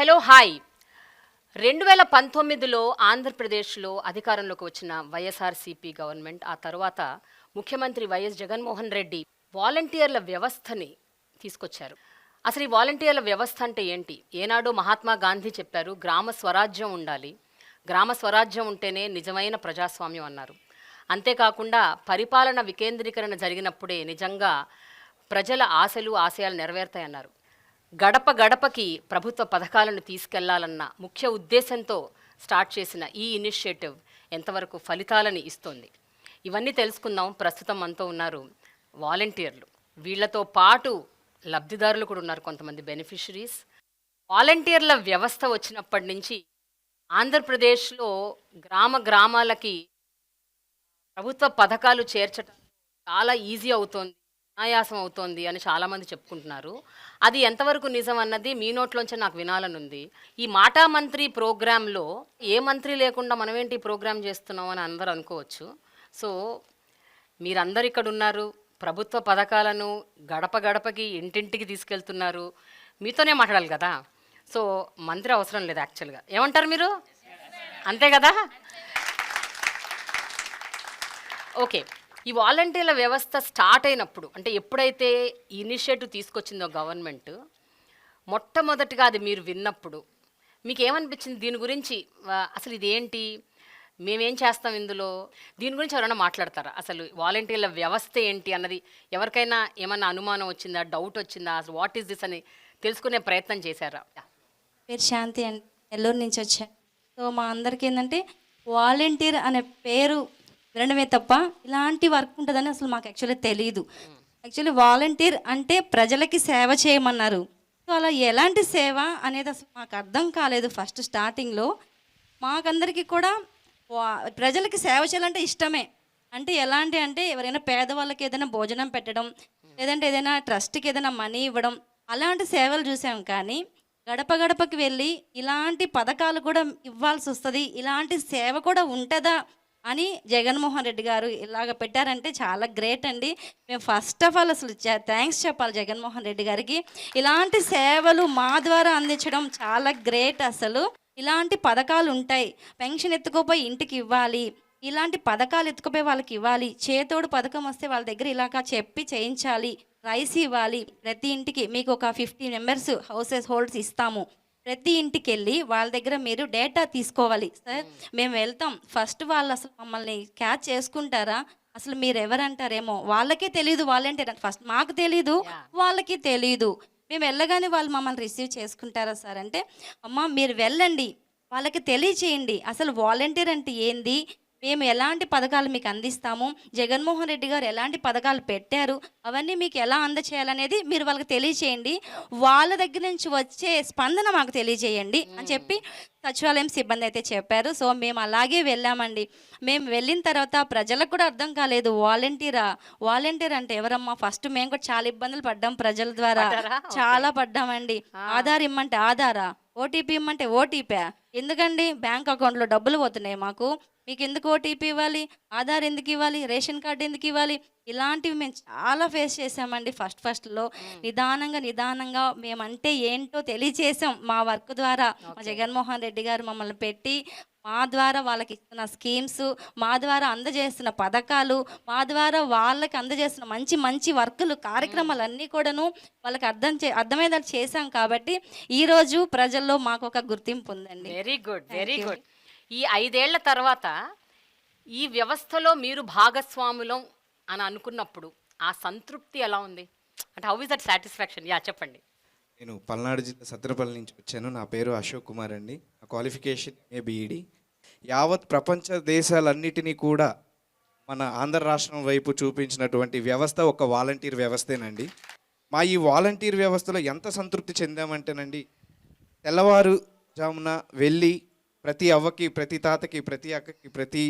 Hello hi 2019లో ఆంధ్రప్రదేశ్లో అధికారంలోకి వచ్చిన వైఎస్ఆర్సీపీ గవర్నమెంట్ ఆ తర్వాత ముఖ్యమంత్రి వైఎస్ జగన్మోహన్ రెడ్డి వాలంటీర్ల వ్యవస్థని తీసుకొచ్చారు. అసలు ఈ వాలంటీర్ల వ్యవస్థ అంటే ఏంటి? ఏనాడో మహాత్మా గాంధీ చెప్పారు, గ్రామ స్వరాజ్యం ఉండాలి, గ్రామ స్వరాజ్యం ఉంటేనే నిజమైన ప్రజాస్వామ్యం అన్నారు. అంతేకాకుండా పరిపాలన వికేంద్రీకరణ జరిగినప్పుడే నిజంగా ప్రజల ఆశలు ఆశయాలు నెరవేరుతాయన్నారు. గడప గడపకి ప్రభుత్వ పథకాలను తీసుకెళ్లాలన్న ముఖ్య ఉద్దేశంతో స్టార్ట్ చేసిన ఈ ఇనిషియేటివ్ ఎంతవరకు ఫలితాలని ఇస్తోంది, ఇవన్నీ తెలుసుకుందాం. ప్రస్తుతం మనతో ఉన్నారు వాలంటీర్లు. వీళ్లతో పాటు లబ్ధిదారులు కూడా ఉన్నారు, కొంతమంది బెనిఫిషరీస్. వాలంటీర్ల వ్యవస్థ వచ్చినప్పటి నుంచి ఆంధ్రప్రదేశ్లో గ్రామాలకి ప్రభుత్వ పథకాలు చేర్చడం చాలా ఈజీ అవుతోంది, అనాయాసం అవుతోంది అని చాలామంది చెప్పుకుంటున్నారు. అది ఎంతవరకు నిజం అన్నది మీ నోట్లోంచి నాకు వినాలనుంది. ఈ మాటా మంత్రి ప్రోగ్రాంలో ఏ మంత్రి లేకుండా మనమేంటి ఈ ప్రోగ్రాం చేస్తున్నాం అని అందరూ అనుకోవచ్చు. సో మీరందరు ఇక్కడ ఉన్నారు, ప్రభుత్వ పథకాలను గడప గడపకి ఇంటింటికి తీసుకెళ్తున్నారు, మీతోనే మాట్లాడాలి కదా. సో మంత్రి అవసరం లేదు యాక్చువల్గా. ఏమంటారు మీరు? అంతే కదా? ఓకే, ఈ వాలంటీర్ల వ్యవస్థ స్టార్ట్ అయినప్పుడు, అంటే ఎప్పుడైతే ఇనిషియేటివ్ తీసుకొచ్చిందో గవర్నమెంట్, మొట్టమొదటిగా అది మీరు విన్నప్పుడు మీకు ఏమనిపించింది? దీని గురించి అసలు ఇదేంటి, మేమేం చేస్తాం ఇందులో, దీని గురించి ఎవరైనా మాట్లాడతారా? అసలు వాలంటీర్ల వ్యవస్థ ఏంటి అన్నది ఎవరికైనా ఏమన్నా అనుమానం వచ్చిందా, డౌట్ వచ్చిందా, అసలు వాట్ ఈస్ దిస్ అని తెలుసుకునే ప్రయత్నం చేశారా? పేరు శాంతి అండి, నెల్లూరు నుంచి వచ్చాను. సో మా అందరికీ ఏంటంటే వాలంటీర్ అనే పేరు వినడమే తప్ప ఇలాంటి వర్క్ ఉంటుందని అసలు మాకు యాక్చువల్లీ తెలియదు. యాక్చువల్లీ వాలంటీర్ అంటే ప్రజలకి సేవ చేయమన్నారు. సో అలా ఎలాంటి సేవ అనేది అసలు మాకు అర్థం కాలేదు ఫస్ట్ స్టార్టింగ్లో. మాకందరికీ కూడా ప్రజలకి సేవ చేయాలంటే ఇష్టమే. అంటే ఎలాంటి అంటే ఎవరైనా పేదవాళ్ళకి ఏదైనా భోజనం పెట్టడం, లేదంటే ఏదైనా ట్రస్ట్కి ఏదైనా మనీ ఇవ్వడం, అలాంటి సేవలు చూసాం. కానీ గడప గడపకి వెళ్ళి ఇలాంటి పథకాలు కూడా ఇవ్వాల్సి వస్తుంది, ఇలాంటి సేవ కూడా ఉంటుందా అని జగన్మోహన్ రెడ్డి గారు ఇలాగ పెట్టారంటే చాలా గ్రేట్ అండి. మేము ఫస్ట్ ఆఫ్ ఆల్ అసలు థ్యాంక్స్ చెప్పాలి జగన్మోహన్ రెడ్డి గారికి. ఇలాంటి సేవలు మా ద్వారా అందించడం చాలా గ్రేట్. అసలు ఇలాంటి పథకాలు ఉంటాయి, పెన్షన్ ఎత్తుకోపోయి ఇంటికి ఇవ్వాలి, ఇలాంటి పథకాలు ఎత్తుకుపోయి వాళ్ళకి ఇవ్వాలి, చేతోడు పథకం వస్తే వాళ్ళ దగ్గర ఇలాగ చెప్పి చేయించాలి, రైస్ ఇవ్వాలి, ప్రతి ఇంటికి మీకు ఒక 50 మెంబర్స్ హౌసెస్ హోల్డ్స్ ఇస్తాము, ప్రతి ఇంటికి వెళ్ళి వాళ్ళ దగ్గర మీరు డేటా తీసుకోవాలి సార్, మేము వెళ్తాం. ఫస్ట్ వాళ్ళు అసలు మమ్మల్ని క్యాచ్ చేసుకుంటారా, అసలు మీరు ఎవరంటారేమో, వాళ్ళకే తెలియదు వాలంటీర్ ఫస్ట్, మాకు తెలీదు, వాళ్ళకి తెలీదు. మేము వెళ్ళగానే వాళ్ళు మమ్మల్ని రిసీవ్ చేసుకుంటారా సార్ అంటే, అమ్మ మీరు వెళ్ళండి, వాళ్ళకి తెలియచేయండి అసలు వాలంటీర్ అంటే ఏంది, మేము ఎలాంటి పథకాలు మీకు అందిస్తాము, జగన్మోహన్ రెడ్డి గారు ఎలాంటి పథకాలు పెట్టారు, అవన్నీ మీకు ఎలా అందచేయాలనేది మీరు వాళ్ళకి తెలియచేయండి, వాళ్ళ దగ్గర నుంచి వచ్చే స్పందన మాకు తెలియజేయండి అని చెప్పి సచివాలయం సిబ్బంది అయితే చెప్పారు. సో మేము అలాగే వెళ్ళామండి. మేము వెళ్ళిన తర్వాత ప్రజలకు కూడా అర్థం కాలేదు వాలంటీర్ అంటే ఎవరమ్మా. ఫస్ట్ మేము కూడా చాలా ఇబ్బందులు పడ్డాం ప్రజల ద్వారా, చాలా పడ్డామండి. ఆధార్ ఇమ్మంటే ఆధారా, ఓటీపీ ఇమ్మంటే ఓటీపీ, ఎందుకండి బ్యాంక్ అకౌంట్లో డబ్బులు పోతున్నాయి మాకు, మీకు ఎందుకు ఓటీపీ ఇవ్వాలి, ఆధార్ ఎందుకు ఇవ్వాలి, రేషన్ కార్డు ఎందుకు ఇవ్వాలి, ఇలాంటివి మేము చాలా ఫేస్ చేసామండి. ఫస్ట్లో నిదానంగా మేమంటే ఏంటో తెలియచేసాం మా వర్క్ ద్వారా. మా జగన్మోహన్ రెడ్డి గారు మమ్మల్ని పెట్టి మా ద్వారా వాళ్ళకి ఇస్తున్న స్కీమ్స్, మా ద్వారా అందజేస్తున్న పథకాలు, మా ద్వారా వాళ్ళకి అందజేస్తున్న మంచి మంచి వర్కులు, కార్యక్రమాలన్నీ కూడాను వాళ్ళకి అర్థమయ్యేలా చేశాం. కాబట్టి ఈరోజు ప్రజల్లో మాకు ఒక గుర్తింపు ఉందండి. Very good, very good. ఈ 5 ఏళ్ల తర్వాత ఈ వ్యవస్థలో మీరు భాగస్వాములం అని అనుకున్నప్పుడు ఆ సంతృప్తి ఎలా ఉంది? అంటే హౌ ఇస్ దట్ సాటిస్ఫాక్షన్? చెప్పండి. నేను పల్నాడు జిల్లా సత్తెనపల్లి నుంచి వచ్చాను. నా పేరు అశోక్ కుమార్ అండి. నా క్వాలిఫికేషన్ BEd. యావత్ ప్రపంచ దేశాలన్నిటినీ కూడా మన ఆంధ్ర రాష్ట్రం వైపు చూపించినటువంటి వ్యవస్థ ఒక వాలంటీర్ వ్యవస్థేనండి. మా ఈ వాలంటీర్ వ్యవస్థలో ఎంత సంతృప్తి చెందామంటేనండి, తెల్లవారుజామున వెళ్ళి ప్రతి అవ్వకి, ప్రతి తాతకి, ప్రతి అక్కకి, ప్రతి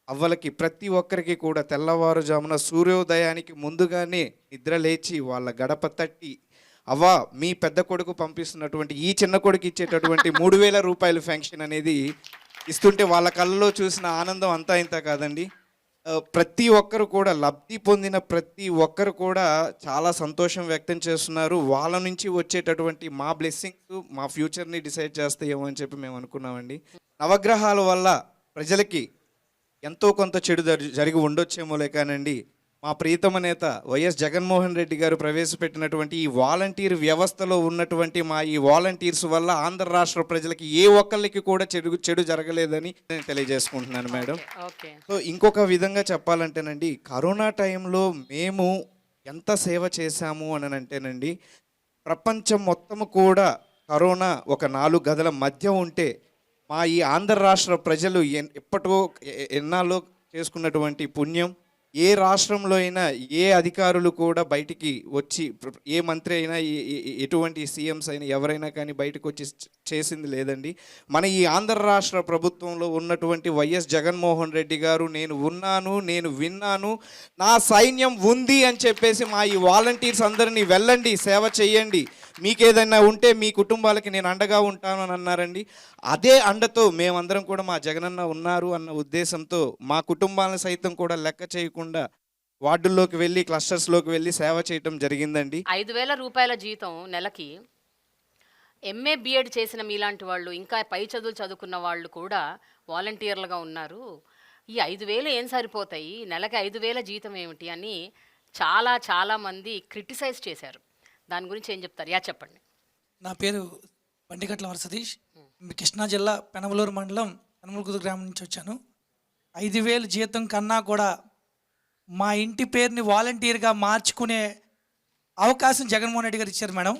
అవ్వలకి, ప్రతి ఒక్కరికి కూడా తెల్లవారుజామున సూర్యోదయానికి ముందుగానే నిద్ర లేచి వాళ్ళ గడప తట్టి, అవ్వ మీ పెద్ద కొడుకు పంపిస్తున్నటువంటి ఈ చిన్న కొడుకు ఇచ్చేటటువంటి 3,000 రూపాయల పెన్షన్ అనేది ఇస్తుంటే వాళ్ళ కళ్ళలో చూసిన ఆనందం అంతా ఇంత కాదండి. ప్రతి ఒక్కరు కూడా లబ్ధి పొందిన ప్రతి ఒక్కరు కూడా చాలా సంతోషం వ్యక్తం చేస్తున్నారు. వాళ్ళ నుంచి వచ్చేటటువంటి మా బ్లెస్సింగ్స్ మా ఫ్యూచర్ని డిసైడ్ చేస్తాయేమో అని చెప్పి మేము అనుకున్నామండి. నవగ్రహాల వల్ల ప్రజలకి ఎంతో కొంత చెడు జరిగి ఉండొచ్చేమోలే కానండి, మా ప్రియతమ నేత వైఎస్ జగన్మోహన్ రెడ్డి గారు ప్రవేశపెట్టినటువంటి ఈ వాలంటీర్ వ్యవస్థలో ఉన్నటువంటి మా ఈ వాలంటీర్స్ వల్ల ఆంధ్ర రాష్ట్ర ప్రజలకి ఏ ఒక్కళ్ళకి కూడా చెడు జరగలేదని నేను తెలియజేసుకుంటున్నాను మేడం. ఓకే. సో ఇంకొక విధంగా చెప్పాలంటేనండి, కరోనా టైంలో మేము ఎంత సేవ చేశాము అని అంటేనండి, ప్రపంచం మొత్తము కూడా కరోనా ఒక 4 గదుల మధ్య ఉంటే మా ఈ ఆంధ్ర రాష్ట్ర ప్రజలు ఎప్పటో ఎన్నాళ్ళో చేసుకున్నటువంటి పుణ్యం, ఏ రాష్ట్రంలో అయినా ఏ అధికారులు కూడా బయటికి వచ్చి, ఏ మంత్రి అయినా ఎటువంటి సీఎంస్ అయినా ఎవరైనా కానీ బయటకు వచ్చి చేసింది లేదండి. మన ఈ ఆంధ్ర రాష్ట్ర ప్రభుత్వంలో ఉన్నటువంటి వైఎస్ జగన్మోహన్ రెడ్డి గారు నేను ఉన్నాను, నేను విన్నాను, నా సైన్యం ఉంది అని చెప్పేసి మా ఈ వాలంటీర్స్ అందరినీ వెళ్ళండి సేవ చేయండి, మీకేదైనా ఉంటే మీ కుటుంబాలకి నేను అండగా ఉంటాను అని అన్నారండి. అదే అండతో మేమందరం కూడా మా జగనన్న ఉన్నారు అన్న ఉద్దేశంతో మా కుటుంబాలను సైతం కూడా లెక్క చేయకుండా వార్డుల్లోకి వెళ్ళి క్లస్టర్స్లోకి వెళ్ళి సేవ చేయటం జరిగిందండి. 5,000 రూపాయల జీతం నెలకి ఎంఏ బిఎడ్ చేసిన మీలాంటి వాళ్ళు, ఇంకా పై చదువులు చదువుకున్న వాళ్ళు కూడా వాలంటీర్లుగా ఉన్నారు. ఈ 5,000 ఏం సరిపోతాయి, నెలకి 5,000 జీతం ఏమిటి అని చాలామంది క్రిటిసైజ్ చేశారు. దాని గురించి ఏం చెప్తారు? చెప్పండి. నా పేరు బండిగట్ల సతీష్, కృష్ణా జిల్లా పెనమలూరు మండలం పెనమలూరు గ్రామం నుంచి వచ్చాను. 5,000 జీతం కన్నా కూడా మా ఇంటి పేరుని వాలంటీర్గా మార్చుకునే అవకాశం జగన్మోహన్ రెడ్డి గారు ఇచ్చారు మేడం.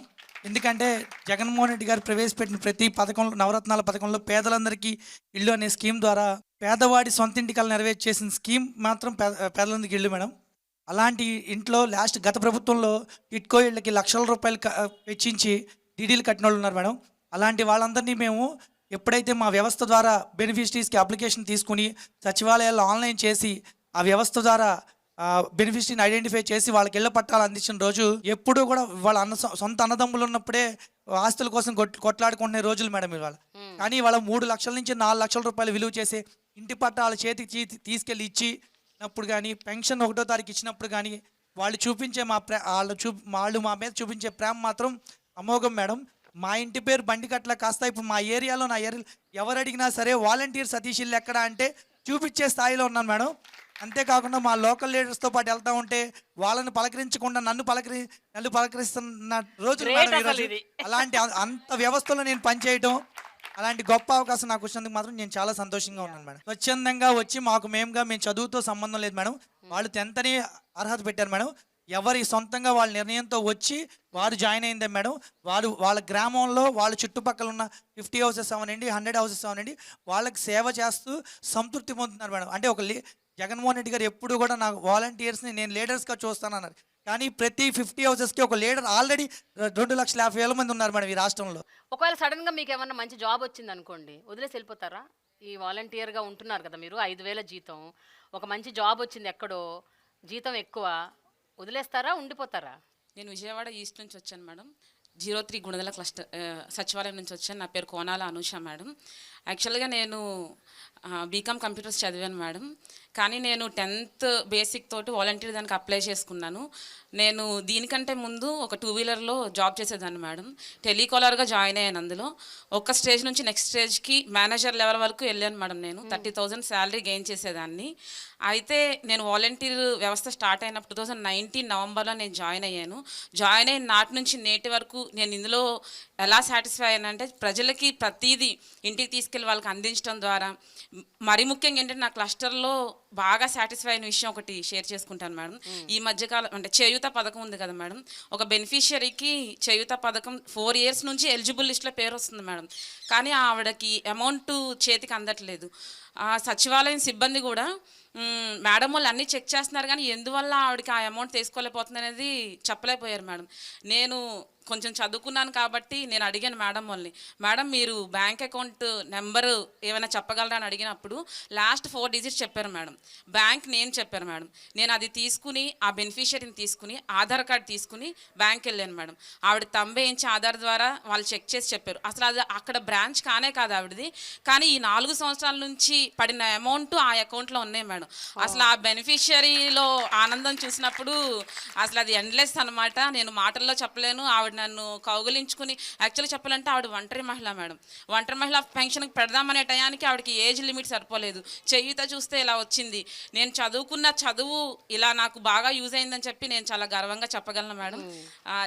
ఎందుకంటే జగన్మోహన్ రెడ్డి గారు ప్రవేశపెట్టిన ప్రతి పథకంలో, నవరత్నాల పథకంలో పేదలందరికీ ఇల్లు అనే స్కీమ్ ద్వారా పేదవాడి సొంత ఇంటికలు నెరవేర్చేసిన స్కీమ్ మాత్రం పేదలందరికీ ఇల్లు మేడం. అలాంటి ఇంట్లో గత ప్రభుత్వంలో టిట్కో ఇళ్ళకి లక్షల రూపాయలు వెచ్చించి డీడీలు కట్టిన వాళ్ళు ఉన్నారు మేడం. అలాంటి వాళ్ళందరినీ మేము ఎప్పుడైతే మా వ్యవస్థ ద్వారా బెనిఫిషరీస్కి అప్లికేషన్ తీసుకుని సచివాలయాల్లో ఆన్లైన్ చేసి ఆ వ్యవస్థ ద్వారా బెనిఫిషరీని ఐడెంటిఫై చేసి వాళ్ళకి ఇళ్ల పట్టాలు అందించిన రోజు, ఎప్పుడూ కూడా వాళ్ళ సొంత అన్నదమ్ములు ఉన్నప్పుడే ఆస్తుల కోసం కొట్లాడుకునే రోజులు మేడం ఇవాళ. కానీ వాళ్ళ 3 లక్షల నుంచి 4 లక్షల రూపాయలు విలువ చేసే ఇంటి పట్టాల చేతికి తీసుకెళ్ళి ఇచ్చినప్పుడు కానీ, పెన్షన్ 1వ తారీఖు ఇచ్చినప్పుడు కానీ వాళ్ళు చూపించే వాళ్ళు మా మీద చూపించే ప్రేమ మాత్రం అమోఘం మేడం. మా ఇంటి పేరు బండిగట్ల కాస్త ఇప్పుడు మా ఏరియాలో ఎవరు అడిగినా సరే వాలంటీర్ సతీష్ ఇల్లు ఎక్కడ అంటే చూపించే స్థాయిలో ఉన్నాను మేడం. అంతేకాకుండా మా లోకల్ లీడర్స్తో పాటు వెళ్తూ ఉంటే వాళ్ళని పలకరించకుండా నన్ను పలకరిస్తున్న రోజులు మేడం ఈరోజు. అలాంటి అంత వ్యవస్థలో నేను పనిచేయటం, అలాంటి గొప్ప అవకాశం నాకు వచ్చినందుకు మాత్రం నేను చాలా సంతోషంగా ఉన్నాను మేడం. స్వచ్ఛందంగా వచ్చి మేము చదువుతో సంబంధం లేదు మేడం. వాళ్ళు 10th అని అర్హత పెట్టారు మేడం. ఎవరి సొంతంగా వాళ్ళ నిర్ణయంతో వచ్చి వారు జాయిన్ అయిందే మేడం. వాళ్ళ గ్రామంలో వాళ్ళ చుట్టుపక్కల ఉన్న 50 హౌసెస్ అవనండి, 100 హౌసెస్ అవనండి, వాళ్ళకి సేవ చేస్తూ సంతృప్తి పొందుతున్నారు మేడం. అంటే జగన్మోహన్ రెడ్డి గారు ఎప్పుడు కూడా నాకు వాలంటీర్స్ని నేను లీడర్స్గా చూస్తానన్నారు. కానీ ప్రతి 50 హౌసెస్కి ఒక లీడర్ ఆల్రెడీ 2,50,000 మంది ఉన్నారు మేడం ఈ రాష్ట్రంలో. ఒకవేళ సడన్గా మీకు ఏమన్నా మంచి జాబ్ వచ్చింది అనుకోండి, వదిలేసి వెళ్ళిపోతారా? ఈ వాలంటీర్గా ఉంటున్నారు కదా మీరు, 5,000 జీతం, ఒక మంచి జాబ్ వచ్చింది ఎక్కడో, జీతం ఎక్కువ, వదిలేస్తారా, ఉండిపోతారా? నేను విజయవాడ ఈస్ట్ నుంచి వచ్చాను మేడం. 03 గుణదల క్లస్టర్ సచివాలయం నుంచి వచ్చాను. నా పేరు కోనాల అనూష మేడం. యాక్చువల్గా నేను బీకామ్ కంప్యూటర్స్ చదివాను మేడం. కానీ నేను 10th బేసిక్ తోటి వాలంటీర్ దానికి అప్లై చేసుకున్నాను. నేను దీనికంటే ముందు ఒక 2 వీలర్లో జాబ్ చేసేదాన్ని మేడం. టెలికాలర్గా జాయిన్ అయ్యాను. అందులో ఒక స్టేజ్ నుంచి నెక్స్ట్ స్టేజ్కి మేనేజర్ లెవెల్ వరకు వెళ్ళాను మేడం. నేను 30,000 శాలరీ గెయిన్ చేసేదాన్ని. అయితే నేను వాలంటీర్ వ్యవస్థ స్టార్ట్ అయినప్పుడు 2019 నవంబర్లో నేను జాయిన్ అయ్యాను. జాయిన్ అయిన నాటి నుంచి నేటి వరకు నేను ఇందులో ఎలా సాటిస్ఫై అయ్యానంటే, ప్రజలకి ప్రతిదీ ఇంటికి తీసుకెళ్ళి వాళ్ళకి అందించడం ద్వారా, మరీ ముఖ్యంగా ఏంటంటే నా క్లస్టర్లో బాగా సాటిస్ఫై అయిన విషయం ఒకటి షేర్ చేసుకుంటాను మేడం. ఈ మధ్యకాలం అంటే చేయూత పథకం ఉంది కదా మేడం, ఒక బెనిఫిషియరీకి చేయూత పథకం 4 years నుంచి ఎలిజిబుల్ లిస్ట్లో పేరు వస్తుంది మేడం. కానీ ఆవిడకి అమౌంట్ చేతికి అందట్లేదు. సచివాలయం సిబ్బంది కూడా మేడం వాళ్ళు అన్నీ చెక్ చేస్తున్నారు, కానీ ఎందువల్ల ఆవిడకి ఆ అమౌంట్ తీసుకోలేకపోతుంది అనేది చెప్పలేకపోయారు మేడం. నేను కొంచెం చదువుకున్నాను కాబట్టి నేను అడిగాను మేడం వాళ్ళని, మేడం మీరు బ్యాంక్ అకౌంట్ నెంబరు ఏమైనా చెప్పగలరా అని అడిగినప్పుడు లాస్ట్ 4 డిజిట్స్ చెప్పారు మేడం. బ్యాంక్ నేమ్ చెప్పారు మేడం. నేను అది తీసుకుని ఆ బెనిఫిషియరీని తీసుకుని ఆధార్ కార్డ్ తీసుకుని బ్యాంక్ వెళ్ళాను మేడం. ఆవిడ తంబేయించి ఆధార్ ద్వారా వాళ్ళు చెక్ చేసి చెప్పారు. అసలు అది అక్కడ బ్రాంచ్ కానే కాదు ఆవిడది, కానీ ఈ 4 సంవత్సరాల నుంచి పడిన అమౌంట్ ఆ అకౌంట్లో ఉన్నాయి మేడం. అసలు ఆ బెనిఫిషియరీలో ఆనందం చూసినప్పుడు అసలు అది ఎండ్లెస్ అనమాట. నేను మాటల్లో చెప్పలేను. ఆవిడ నన్ను కౌగులించుకుని, యాక్చువల్లీ చెప్పాలంటే ఆవిడ ఒంటరి మహిళ మేడం. ఒంటరి మహిళ పెన్షన్కి పెడదామనే టయానికి ఆవిడకి ఏజ్ లిమిట్ సరిపోలేదు. చేయూత చూస్తే ఇలా వచ్చింది. నేను చదువుకున్న చదువు ఇలా నాకు బాగా యూజ్ అయిందని చెప్పి నేను చాలా గర్వంగా చెప్పగలను మేడం.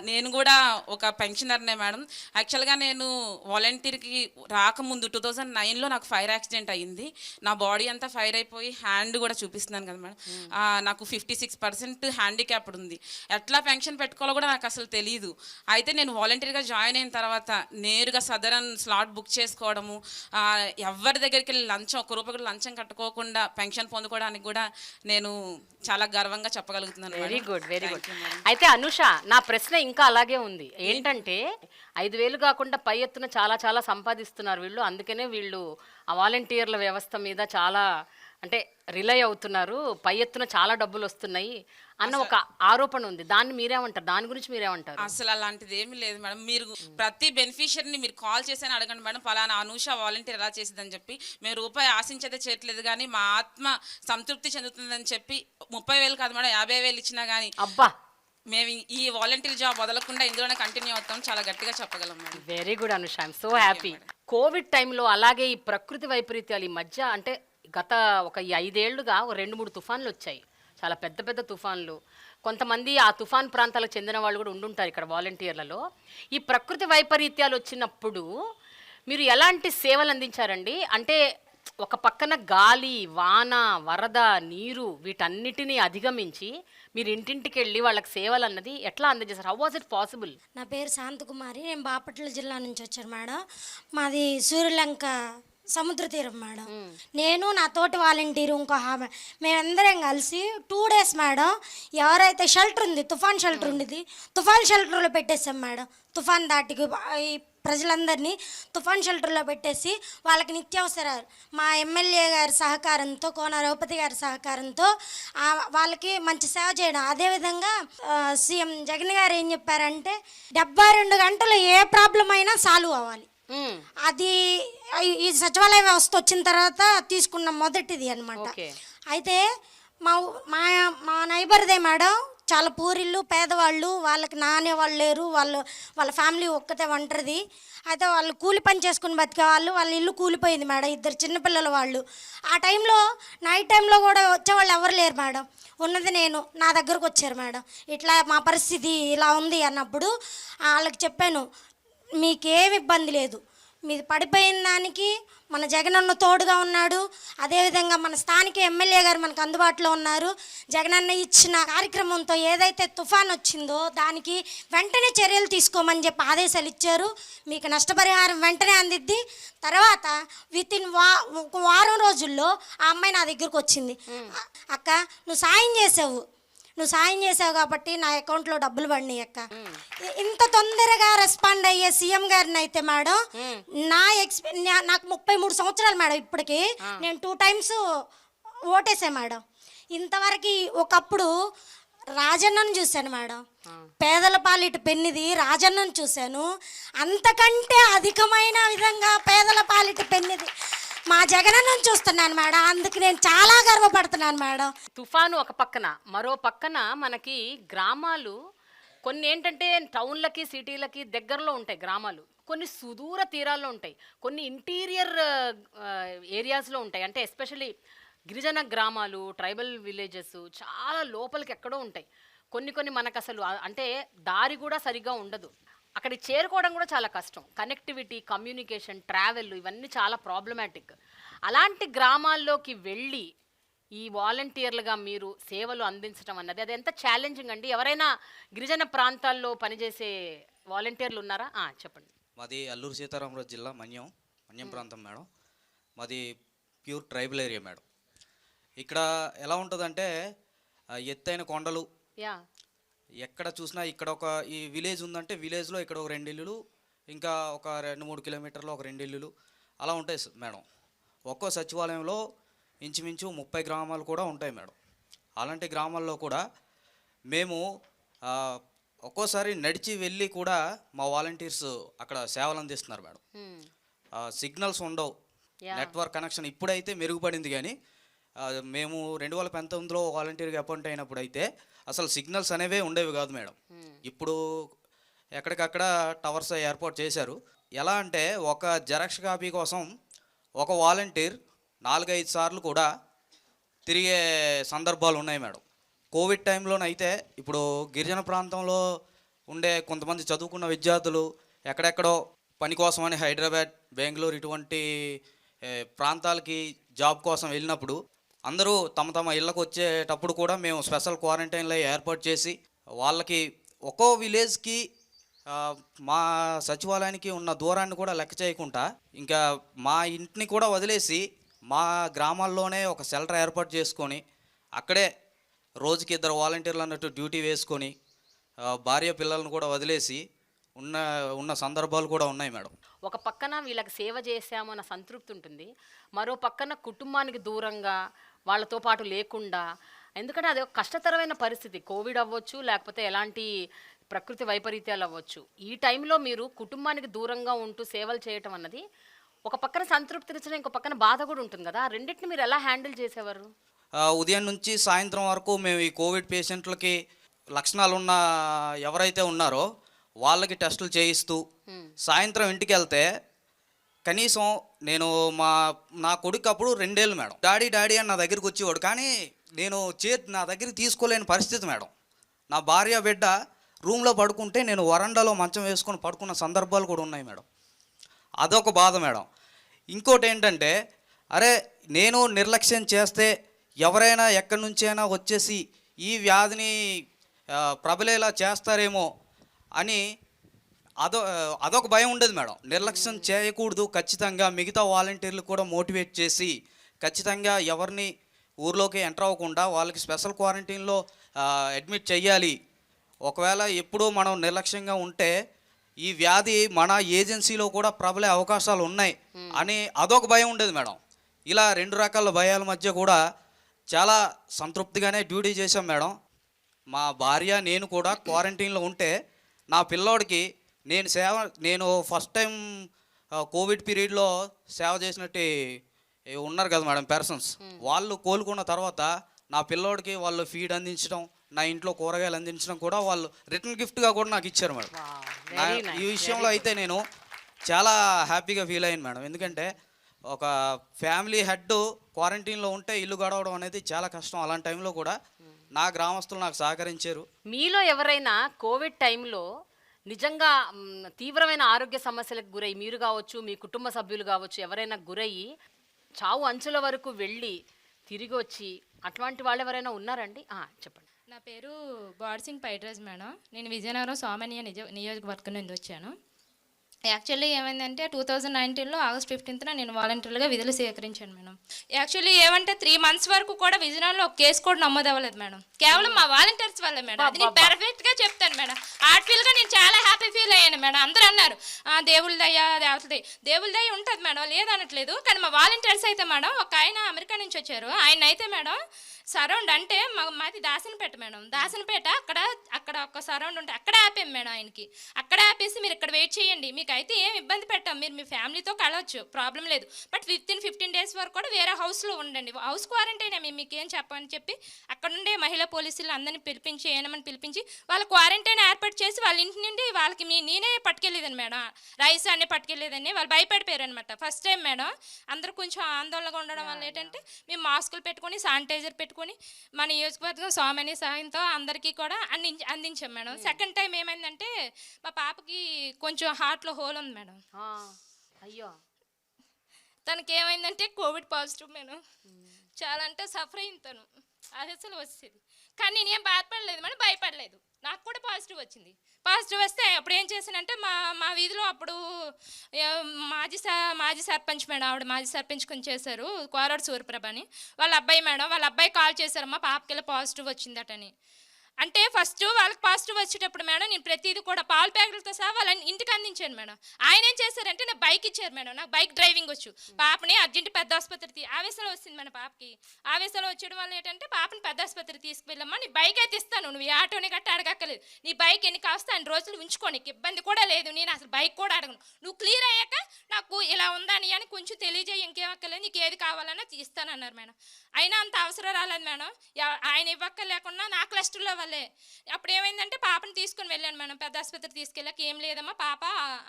నేను కూడా ఒక పెన్షనర్నే మేడం. యాక్చువల్గా నేను వాలంటీర్కి రాకముందు 2009లో నాకు ఫైర్ యాక్సిడెంట్ అయ్యింది. నా బాడీ అంతా ఫైర్ అయిపోయి హ్యాండ్ కూడా చూపిస్తున్నాను కదా మేడం. నాకు 56% హ్యాండిక్యాప్డ్ ఉంది. ఎట్లా పెన్షన్ పెట్టుకోవాలో కూడా నాకు అసలు తెలియదు. అయితే నేను వాలంటీర్గా జాయిన్ అయిన తర్వాత నేరుగా సదరన్ స్లాట్ బుక్ చేసుకోవడము, ఎవరి దగ్గరికి వెళ్ళి లంచం, 1 రూపాయి కూడా లంచం కట్టుకోకుండా పెన్షన్ పొందుకోవడానికి కూడా నేను చాలా గర్వంగా చెప్పగలుగుతున్నాను. Very good, very good. అయితే అనుష, నా ప్రశ్న ఇంకా అలాగే ఉంది. ఏంటంటే 5,000 కాకుండా పై ఎత్తున చాలా చాలా సంపాదిస్తున్నారు వీళ్ళు. అందుకనే వీళ్ళు ఆ వాలంటీర్ల వ్యవస్థ మీద చాలా అంటే రిలై అవుతున్నారు, పై ఎత్తున చాలా డబ్బులు వస్తున్నాయి అన్న ఒక ఆరోపణ ఉంది. దాన్ని మీరేమంటారు? దాని గురించి మీరేమంటారు? అసలు అలాంటిది ఏమీ లేదు మేడం. మీరు ప్రతి బెనిఫిషియరీని మీరు కాల్ చేసి అడగండి మేడం, పలానా అనూష వాలంటీర్ ఎలా చేసిందని చెప్పి. మేము రూపాయి ఆశించదే చేయట్లేదు, కానీ మా ఆత్మ సంతృప్తి చెందుతుందని చెప్పి 30,000 కాదు మేడం, 50,000 ఇచ్చినా కానీ అబ్బా, మేము ఈ వాలంటీర్ జాబ్ వదలకుండా ఇందులోనే కంటిన్యూ అవుతాం, చాలా గట్టిగా చెప్పగలం madam. Very good Anusha, I'm so happy. Covid టైంలో అలాగే ఈ ప్రకృతి వైపరీత్యాలు ఈ మధ్య అంటే గత ఒక 5 ఏళ్లుగా 2-3 తుఫాన్లు వచ్చాయి, చాలా పెద్ద పెద్ద తుఫాన్లు. కొంతమంది ఆ తుఫాన్ ప్రాంతాలకు చెందిన వాళ్ళు కూడా ఉండుంటారు ఇక్కడ వాలంటీర్లలో. ఈ ప్రకృతి వైపరీత్యాలు వచ్చినప్పుడు మీరు ఎలాంటి సేవలు అందించారండి? అంటే ఒక పక్కన గాలి, వాన, వరద, నీరు వీటన్నిటినీ అధిగమించి మీరు ఇంటింటికి వెళ్ళి వాళ్ళకి సేవలు అన్నది ఎట్లా అందజేశారు? How was it possible? నా పేరు శాంతకుమారి, నేను బాపట్ల జిల్లా నుంచి వచ్చాను మేడం. మాది సూర్యలంక సముద్ర తీరం మేడం. నేను నా తోటి వాలంటీరు ఇంకో ఆమె, మేమందరం కలిసి 2 డేస్ మేడం, ఎవరైతే షెల్టర్ ఉంది, తుఫాన్ షెల్టర్ ఉండేది, తుఫాన్ షెల్టర్లో పెట్టేసాం మేడం. తుఫాన్ దాటికి ఈ ప్రజలందరినీ తుఫాన్ షెల్టర్లో పెట్టేసి వాళ్ళకి నిత్యావసరాలు మా ఎమ్మెల్యే గారి సహకారంతో, కోన రఘుపతి గారి సహకారంతో వాళ్ళకి మంచి సేవ చేయడం. అదేవిధంగా సీఎం జగన్ గారు ఏం చెప్పారంటే 72 గంటలు ఏ ప్రాబ్లం అయినా సాల్వ్ అవ్వాలి. అది ఈ సచివాలయ వ్యవస్థ వచ్చిన తర్వాత తీసుకున్న మొదటిది అనమాట. అయితే మా మా మా నైబర్దే మేడం, చాలా పూరిళ్ళు, పేదవాళ్ళు, వాళ్ళకి నానేవాళ్ళు లేరు, వాళ్ళ ఫ్యామిలీ ఒక్కతే ఒంటరిది. అయితే వాళ్ళు కూలి పని చేసుకుని బతికే వాళ్ళు, వాళ్ళ ఇల్లు కూలిపోయింది మేడం, 2 చిన్నపిల్లల వాళ్ళు. ఆ టైంలో నైట్ టైంలో కూడా వచ్చేవాళ్ళు ఎవరు లేరు మేడం, ఉన్నది నేను. నా దగ్గరకు వచ్చారు మేడం, ఇట్లా మా పరిస్థితి ఇలా ఉంది అన్నప్పుడు వాళ్ళకి చెప్పాను, మీకేమి ఇబ్బంది లేదు, మీది పడిపోయిన దానికి మన జగనన్న తోడుగా ఉన్నాడు. అదేవిధంగా మన స్థానిక ఎమ్మెల్యే గారు మనకు అందుబాటులో ఉన్నారు. జగనన్న ఇచ్చిన కార్యక్రమంతో ఏదైతే తుఫాన్ వచ్చిందో దానికి వెంటనే చర్యలు తీసుకోమని చెప్పి ఆదేశాలు ఇచ్చారు. మీకు నష్టపరిహారం వెంటనే అందిద్ది. తర్వాత వితిన్ ఒక వారం రోజుల్లో ఆ అమ్మాయి నా దగ్గరకు వచ్చింది, అక్క నువ్వు సాయం చేసావు కాబట్టి నా అకౌంట్లో డబ్బులు పడినాయి అక్క. ఇంత తొందరగా రెస్పాండ్ అయ్యే సీఎం గారిని అయితే మేడం, నాకు 33 సంవత్సరాలు మేడం ఇప్పటికి, నేను 2 టైమ్స్ ఓటేసా మేడం. ఇంతవరకు ఒకప్పుడు రాజన్నను చూశాను మేడం, పేదల పాలిట పెన్నిది రాజన్నను చూశాను. అంతకంటే అధికమైన విధంగా పేదల పాలిట పెన్నిది మా జగనన్నను చూస్తున్నాను మేడం. అందుకు నేను చాలా గర్వపడుతున్నాను మేడం. తుఫాను ఒక పక్కన, మరో పక్కన మనకి గ్రామాలు కొన్ని ఏంటంటే టౌన్లకి సిటీలకి దగ్గరలో ఉంటాయి గ్రామాలు, కొన్ని సుదూర తీరాల్లో ఉంటాయి, కొన్ని ఇంటీరియర్ ఏరియాస్లో ఉంటాయి. అంటే ఎస్పెషల్లీ గిరిజన గ్రామాలు, ట్రైబల్ విలేజెస్ చాలా లోపలికి ఎక్కడో ఉంటాయి. కొన్ని మనకు అసలు అంటే దారి కూడా సరిగ్గా ఉండదు, అక్కడికి చేరుకోవడం కూడా చాలా కష్టం. కనెక్టివిటీ, కమ్యూనికేషన్, ట్రావెల్ ఇవన్నీ చాలా ప్రాబ్లమాటిక్. అలాంటి గ్రామాల్లోకి వెళ్ళి ఈ వాలంటీర్లుగా మీరు సేవలు అందించడం అన్నది అది ఎంత ఛాలెంజింగ్ అండి? ఎవరైనా గిరిజన ప్రాంతాల్లో పనిచేసే వాలంటీర్లు ఉన్నారా? చెప్పండి. మాది అల్లూరు సీతారామరాజు జిల్లా మన్యం ప్రాంతం మేడం. మాది ప్యూర్ ట్రైబల్ ఏరియా మేడం. ఇక్కడ ఎలా ఉంటుందంటే ఎత్తైన కొండలు, ఎక్కడ చూసినా ఇక్కడ ఒక ఈ విలేజ్ ఉందంటే విలేజ్లో ఇక్కడ ఒక 2 ఇల్లులు, ఇంకా ఒక 2-3 కిలోమీటర్లో ఒక 2 ఇల్లులు అలా ఉంటాయి మేడం. ఒక్కో సచివాలయంలో ఇంచుమించు 30 గ్రామాలు కూడా ఉంటాయి మేడం. అలాంటి గ్రామాల్లో కూడా మేము ఒక్కోసారి నడిచి వెళ్ళి కూడా మా వాలంటీర్స్ అక్కడ సేవలు అందిస్తున్నారు మేడం. సిగ్నల్స్ ఉండవు, నెట్వర్క్ కనెక్షన్ ఇప్పుడైతే మెరుగుపడింది, కానీ మేము 2019లో వాలంటీర్గా అపాయింట్ అయినప్పుడు అయితే అసలు సిగ్నల్స్ అనేవే ఉండేవి కాదు మేడం. ఇప్పుడు ఎక్కడికక్కడ టవర్స్ ఏర్పాటు చేశారు. ఎలా అంటే ఒక జెరాక్స్ కాపీ కోసం ఒక వాలంటీర్ 4-5 సార్లు కూడా తిరిగే సందర్భాలు ఉన్నాయి మేడం. కోవిడ్ టైంలోనైతే ఇప్పుడు గిరిజన ప్రాంతంలో ఉండే కొంతమంది చదువుకున్న విద్యార్థులు ఎక్కడెక్కడో పని కోసమని హైదరాబాద్, బెంగళూరు ఇటువంటి ప్రాంతాలకి జాబ్ కోసం వెళ్ళినప్పుడు అందరూ తమ తమ ఇళ్ళకు వచ్చేటప్పుడు కూడా మేము స్పెషల్ క్వారంటైన్లో ఏర్పాటు చేసి వాళ్ళకి ఒక్కో విలేజ్కి మా సచివాలయానికి ఉన్న దూరాన్ని కూడా లెక్క చేయకుండా ఇంకా మా ఇంటిని కూడా వదిలేసి మా గ్రామాల్లోనే ఒక షెల్టర్ ఏర్పాటు చేసుకొని అక్కడే రోజుకి 2 వాలంటీర్లు అన్నట్టు డ్యూటీ వేసుకొని భార్య పిల్లలను కూడా వదిలేసి ఉన్న సందర్భాలు కూడా ఉన్నాయి మేడం. ఒక పక్కన వీళ్ళకి సేవ చేశామన్న సంతృప్తి ఉంటుంది, మరో పక్కన కుటుంబానికి దూరంగా వాళ్ళతో పాటు లేకుండా, ఎందుకంటే అది ఒక కష్టతరమైన పరిస్థితి. కోవిడ్ అవ్వచ్చు, లేకపోతే ఎలాంటి ప్రకృతి వైపరీత్యాలు అవ్వచ్చు. ఈ టైంలో మీరు కుటుంబానికి దూరంగా ఉంటూ సేవలు చేయటం అన్నది ఒక పక్కన సంతృప్తినిచ్చిన, ఇంకో పక్కన బాధ కూడా ఉంటుంది కదా. రెండింటిని మీరు ఎలా హ్యాండిల్ చేసేవారు? ఉదయం నుంచి సాయంత్రం వరకు మేము ఈ కోవిడ్ పేషెంట్లకి లక్షణాలు ఉన్న ఎవరైతే ఉన్నారో వాళ్ళకి టెస్టులు చేయిస్తూ సాయంత్రం ఇంటికి వెళ్తే కనీసం నేను నా కొడుకు అప్పుడు 2 ఏళ్ళు మేడం, డాడీ అని నా దగ్గరికి వచ్చేవాడు, కానీ నేను నా దగ్గరికి తీసుకోలేని పరిస్థితి మేడం. నా భార్య బిడ్డ రూమ్లో పడుకుంటే నేను వరండాలో మంచం వేసుకొని పడుకున్న సందర్భాలు కూడా ఉన్నాయి మేడం. అదొక బాధ మేడం. ఇంకోటి ఏంటంటే, అరే నేను నిర్లక్ష్యం చేస్తే ఎవరైనా ఎక్కడి నుంచైనా వచ్చేసి ఈ వ్యాధిని ప్రబలేలా చేస్తారేమో అని అదొక భయం ఉండేది మేడం. నిర్లక్ష్యం చేయకూడదు, ఖచ్చితంగా మిగతా వాలంటీర్లు కూడా మోటివేట్ చేసి ఖచ్చితంగా ఎవరిని ఊర్లోకి ఎంటర్ అవ్వకుండా వాళ్ళకి స్పెషల్ క్వారంటైన్లో అడ్మిట్ చెయ్యాలి. ఒకవేళ ఎప్పుడూ మనం నిర్లక్ష్యంగా ఉంటే ఈ వ్యాధి మన ఏజెన్సీలో కూడా ప్రబలే అవకాశాలు ఉన్నాయి అని అదొక భయం ఉండేది మేడం. ఇలా 2 రకాల భయాల మధ్య కూడా చాలా సంతృప్తిగానే డ్యూటీ చేశాం మేడం. మా భార్య నేను కూడా క్వారంటైన్లో ఉంటే నా పిల్లోడికి నేను ఫస్ట్ టైం కోవిడ్ పీరియడ్లో సేవ చేసినట్టు ఉన్నారు కదా మేడం పర్సన్స్, వాళ్ళు కోలుకున్న తర్వాత నా పిల్లోడికి వాళ్ళు ఫీడ్ అందించడం, నా ఇంట్లో కూరగాయలు అందించడం కూడా వాళ్ళు రిటర్న్ గిఫ్ట్గా కూడా నాకు ఇచ్చారు మేడం. ఈ విషయంలో అయితే నేను చాలా హ్యాపీగా ఫీల్ అయ్యాను మేడం. ఎందుకంటే ఒక ఫ్యామిలీ హెడ్ క్వారంటైన్లో ఉంటే ఇల్లు గడవడం అనేది చాలా కష్టం. అలాంటి టైంలో కూడా నా గ్రామస్తులు నాకు సహకరించారు. మీలో ఎవరైనా కోవిడ్ టైంలో నిజంగా తీవ్రమైన ఆరోగ్య సమస్యలకు గురై, మీరు కావచ్చు, మీ కుటుంబ సభ్యులు కావచ్చు, ఎవరైనా గురయ్యి చావు అంచుల వరకు వెళ్ళి తిరిగి వచ్చి అట్లాంటి వాళ్ళు ఎవరైనా ఉన్నారండి? చెప్పండి. నా పేరు బాడ్సింగ్ పైడ్రాజ్ మేడం. నేను విజయనగరం సోమనియ నియోజకవర్గం నుండి వచ్చాను. యాక్చువల్లీ ఏమైందంటే 2019లో ఆగస్ట్ 15న నేను వాలంటీర్గా విధులు స్వీకరించాను మేడం. యాక్చువల్లీ ఏమంటే 3 months వరకు కూడా విజయనగరంలో ఒక కేసు కూడా నమోదు అవ్వలేదు మేడం. కేవలం మా వాలంటీర్స్ వల్లే మేడం. అది నేను పర్ఫెక్ట్గా చెప్తాను మేడం. హార్ట్ఫుల్గా నేను చాలా హ్యాపీ ఫీల్ అయ్యాను మేడం. అందరూ అన్నారు దేవుళ్ళ దయ, దేవుళ్ళ దయ ఉంటుంది మేడం, లేదనట్లేదు. కానీ మా వాలంటీర్స్ అయితే మేడం, ఒక ఆయన అమెరికా నుంచి వచ్చారు, ఆయన అయితే మేడం సరౌండ్ అంటే మాది దాసనపేట మేడం. దాసనపేట అక్కడ ఒక సరౌండ్ ఉంటే అక్కడ ఆపాం మేడం ఆయనకి. అక్కడ ఆపేసి మీరు ఇక్కడ వెయిట్ చేయండి, మీకు అయితే ఏం ఇబ్బంది పెట్టాం, మీరు మీ ఫ్యామిలీతో కలవచ్చు, ప్రాబ్లం లేదు, బట్ 15 days వరకు కూడా వేరే హౌస్లో ఉండండి, హౌస్ క్వారంటైన్ మేము మీకు ఏం చెప్పని చెప్పి అక్కడ ఉండే మహిళా పోలీసులు అందరినీ పిలిపించి ఏమని పిలిపించి వాళ్ళ క్వారంటైన్ ఏర్పాటు చేసి వాళ్ళ ఇంటి నుండి వాళ్ళకి నేనే పట్టుకెళ్ళేదని మేడం, రైస్ అన్నీ పట్టుకెళ్ళేదని. వాళ్ళు భయపడిపోయారు అనమాట ఫస్ట్ టైం మేడం. అందరూ కొంచెం ఆందోళనగా ఉండడం వల్ల ఏంటంటే మేము మాస్కులు పెట్టుకొని శానిటైజర్ పెట్టుకొని మన నియోజకవర్గం సోమని సహాయంతో అందరికీ కూడా అందించాం మేడం. సెకండ్ టైం ఏమైందంటే మా పాపకి కొంచెం హార్ట్లో హోల్ ఉంది మేడం. అయ్యో, తనకి ఏమైందంటే కోవిడ్ పాజిటివ్ మేడం. చాలా అంటే సఫర్ అయింది తను. అది అసలు వచ్చేది, కానీ నేనేం బాధపడలేదు మేడం, భయపడలేదు. నాకు కూడా పాజిటివ్ వచ్చింది. పాజిటివ్ వస్తే అప్పుడు ఏం చేశానంటే మా వీధిలో అప్పుడు మాజీ సర్పంచ్ మేడం, ఆవిడ మాజీ సర్పంచ్ కొంచెం చేశారు, కోరాడు సూర్యప్రభ అని, వాళ్ళ అబ్బాయి మేడం, వాళ్ళ అబ్బాయి కాల్ చేశారమ్మా పాపకి ఇలా పాజిటివ్ వచ్చిందటని. అంటే ఫస్ట్ వాళ్ళకి పాజిటివ్ వచ్చేటప్పుడు మేడం నేను ప్రతిదీ కూడా పాల ప్యాకెట్లతో సహా వాళ్ళని ఇంటికి అందించాను మేడం. ఆయన ఏం చేశారంటే నాకు బైక్ ఇచ్చారు మేడం. నాకు బైక్ డ్రైవింగ్ వచ్చు. పాపని అర్జెంట్ పెద్ద ఆసుపత్రికి ఆవేశంలో వచ్చింది మన పాపకి. ఆవేశంలో వచ్చేయడం వల్ల ఏంటంటే పాపని పెద్ద ఆసుపత్రికి తీసుకువెళ్ళమ్మా, నీ బైక్ అయితే ఇస్తాను, నువ్వు ఈ ఆటోని గట్ట అడగక్కలేదు, నీ బైక్ ఎన్ని కాస్త అన్ని రోజులు ఉంచుకో, నీకు ఇబ్బంది కూడా లేదు, నేను అసలు బైక్ కూడా అడగను, నువ్వు క్లియర్ అయ్యాక నాకు ఇలా ఉందని అని కొంచెం తెలియజేయి, ఇంకేం అక్కర్లేదు, నీకు ఏది కావాలన్నా ఇస్తానన్నారు మేడం. అయినా అంత అవసరం రాలేదు మేడం. ఆయన ఇవ్వక్కర్లేకుండా నా క్లస్టర్లో వాళ్ళే. అప్పుడు ఏమైందంటే పాపని తీసుకుని వెళ్ళాను మేడం. పెద్ద ఆసుపత్రికి తీసుకెళ్ళాక ఏం లేదమ్మా, పాప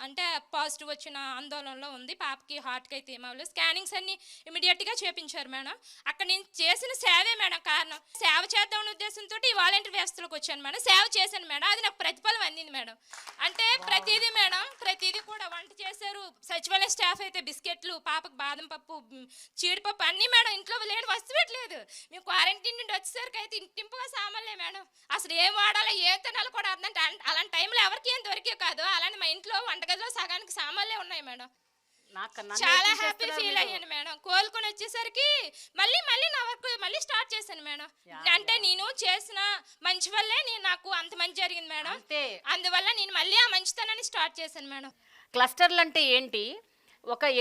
అంటే పాజిటివ్ వచ్చిన ఆందోళనలో ఉంది, పాపకి హార్ట్కి అయితే ఏమవ్వలేదు, స్కానింగ్స్ అన్ని ఇమీడియట్గా చేపించారు మేడం. అక్కడ నేను చేసిన సేవే మేడం కారణం. సేవ చేద్దామనే ఉద్దేశంతో ఈ వాలంటీర్ వ్యవస్థలోకి వచ్చాను మేడం. సేవ చేశాను మేడం, అది నాకు ప్రతిఫలం అందింది మేడం. అంటే ప్రతిదీ మేడం, ప్రతిదీ కూడా వంట చేశారు. సచివాలయ స్టాఫ్ అయితే బిస్కెట్లు, పాపకు బాదం పప్పు, జీడిపప్పు అన్నీ మేడం. ఇంట్లో లేని వస్తువు లేదు. మేము క్వారంటైన్ నుండి వచ్చేసరికి అయితే ఇంటింపుగా సామాన్లే మేడం. అసలు ఏం వాడాలో ఏ తినాలో కూడా అర్థం. అలాంటి టైంలో ఎవరికి ఏం దొరికే కాదు. అలాంటి మా ఇంట్లో వంటగదిలో సగానికి సామాన్లే ఉన్నాయి మేడం. చాలా హ్యాపీ ఫీల్ అయ్యాను మేడం. కోలుకొని వచ్చేసరికి మళ్ళీ నా వర్క్ మళ్ళీ స్టార్ట్ చేశాను మేడం. అంటే నేను చేసిన మంచి వల్లే నాకు అంత మంచి జరిగింది మేడం. అందువల్ల నేను మళ్ళీ ఆ మంచితనాన్ని స్టార్ట్ చేశాను మేడం. క్లస్టర్లు అంటే ఏంటి?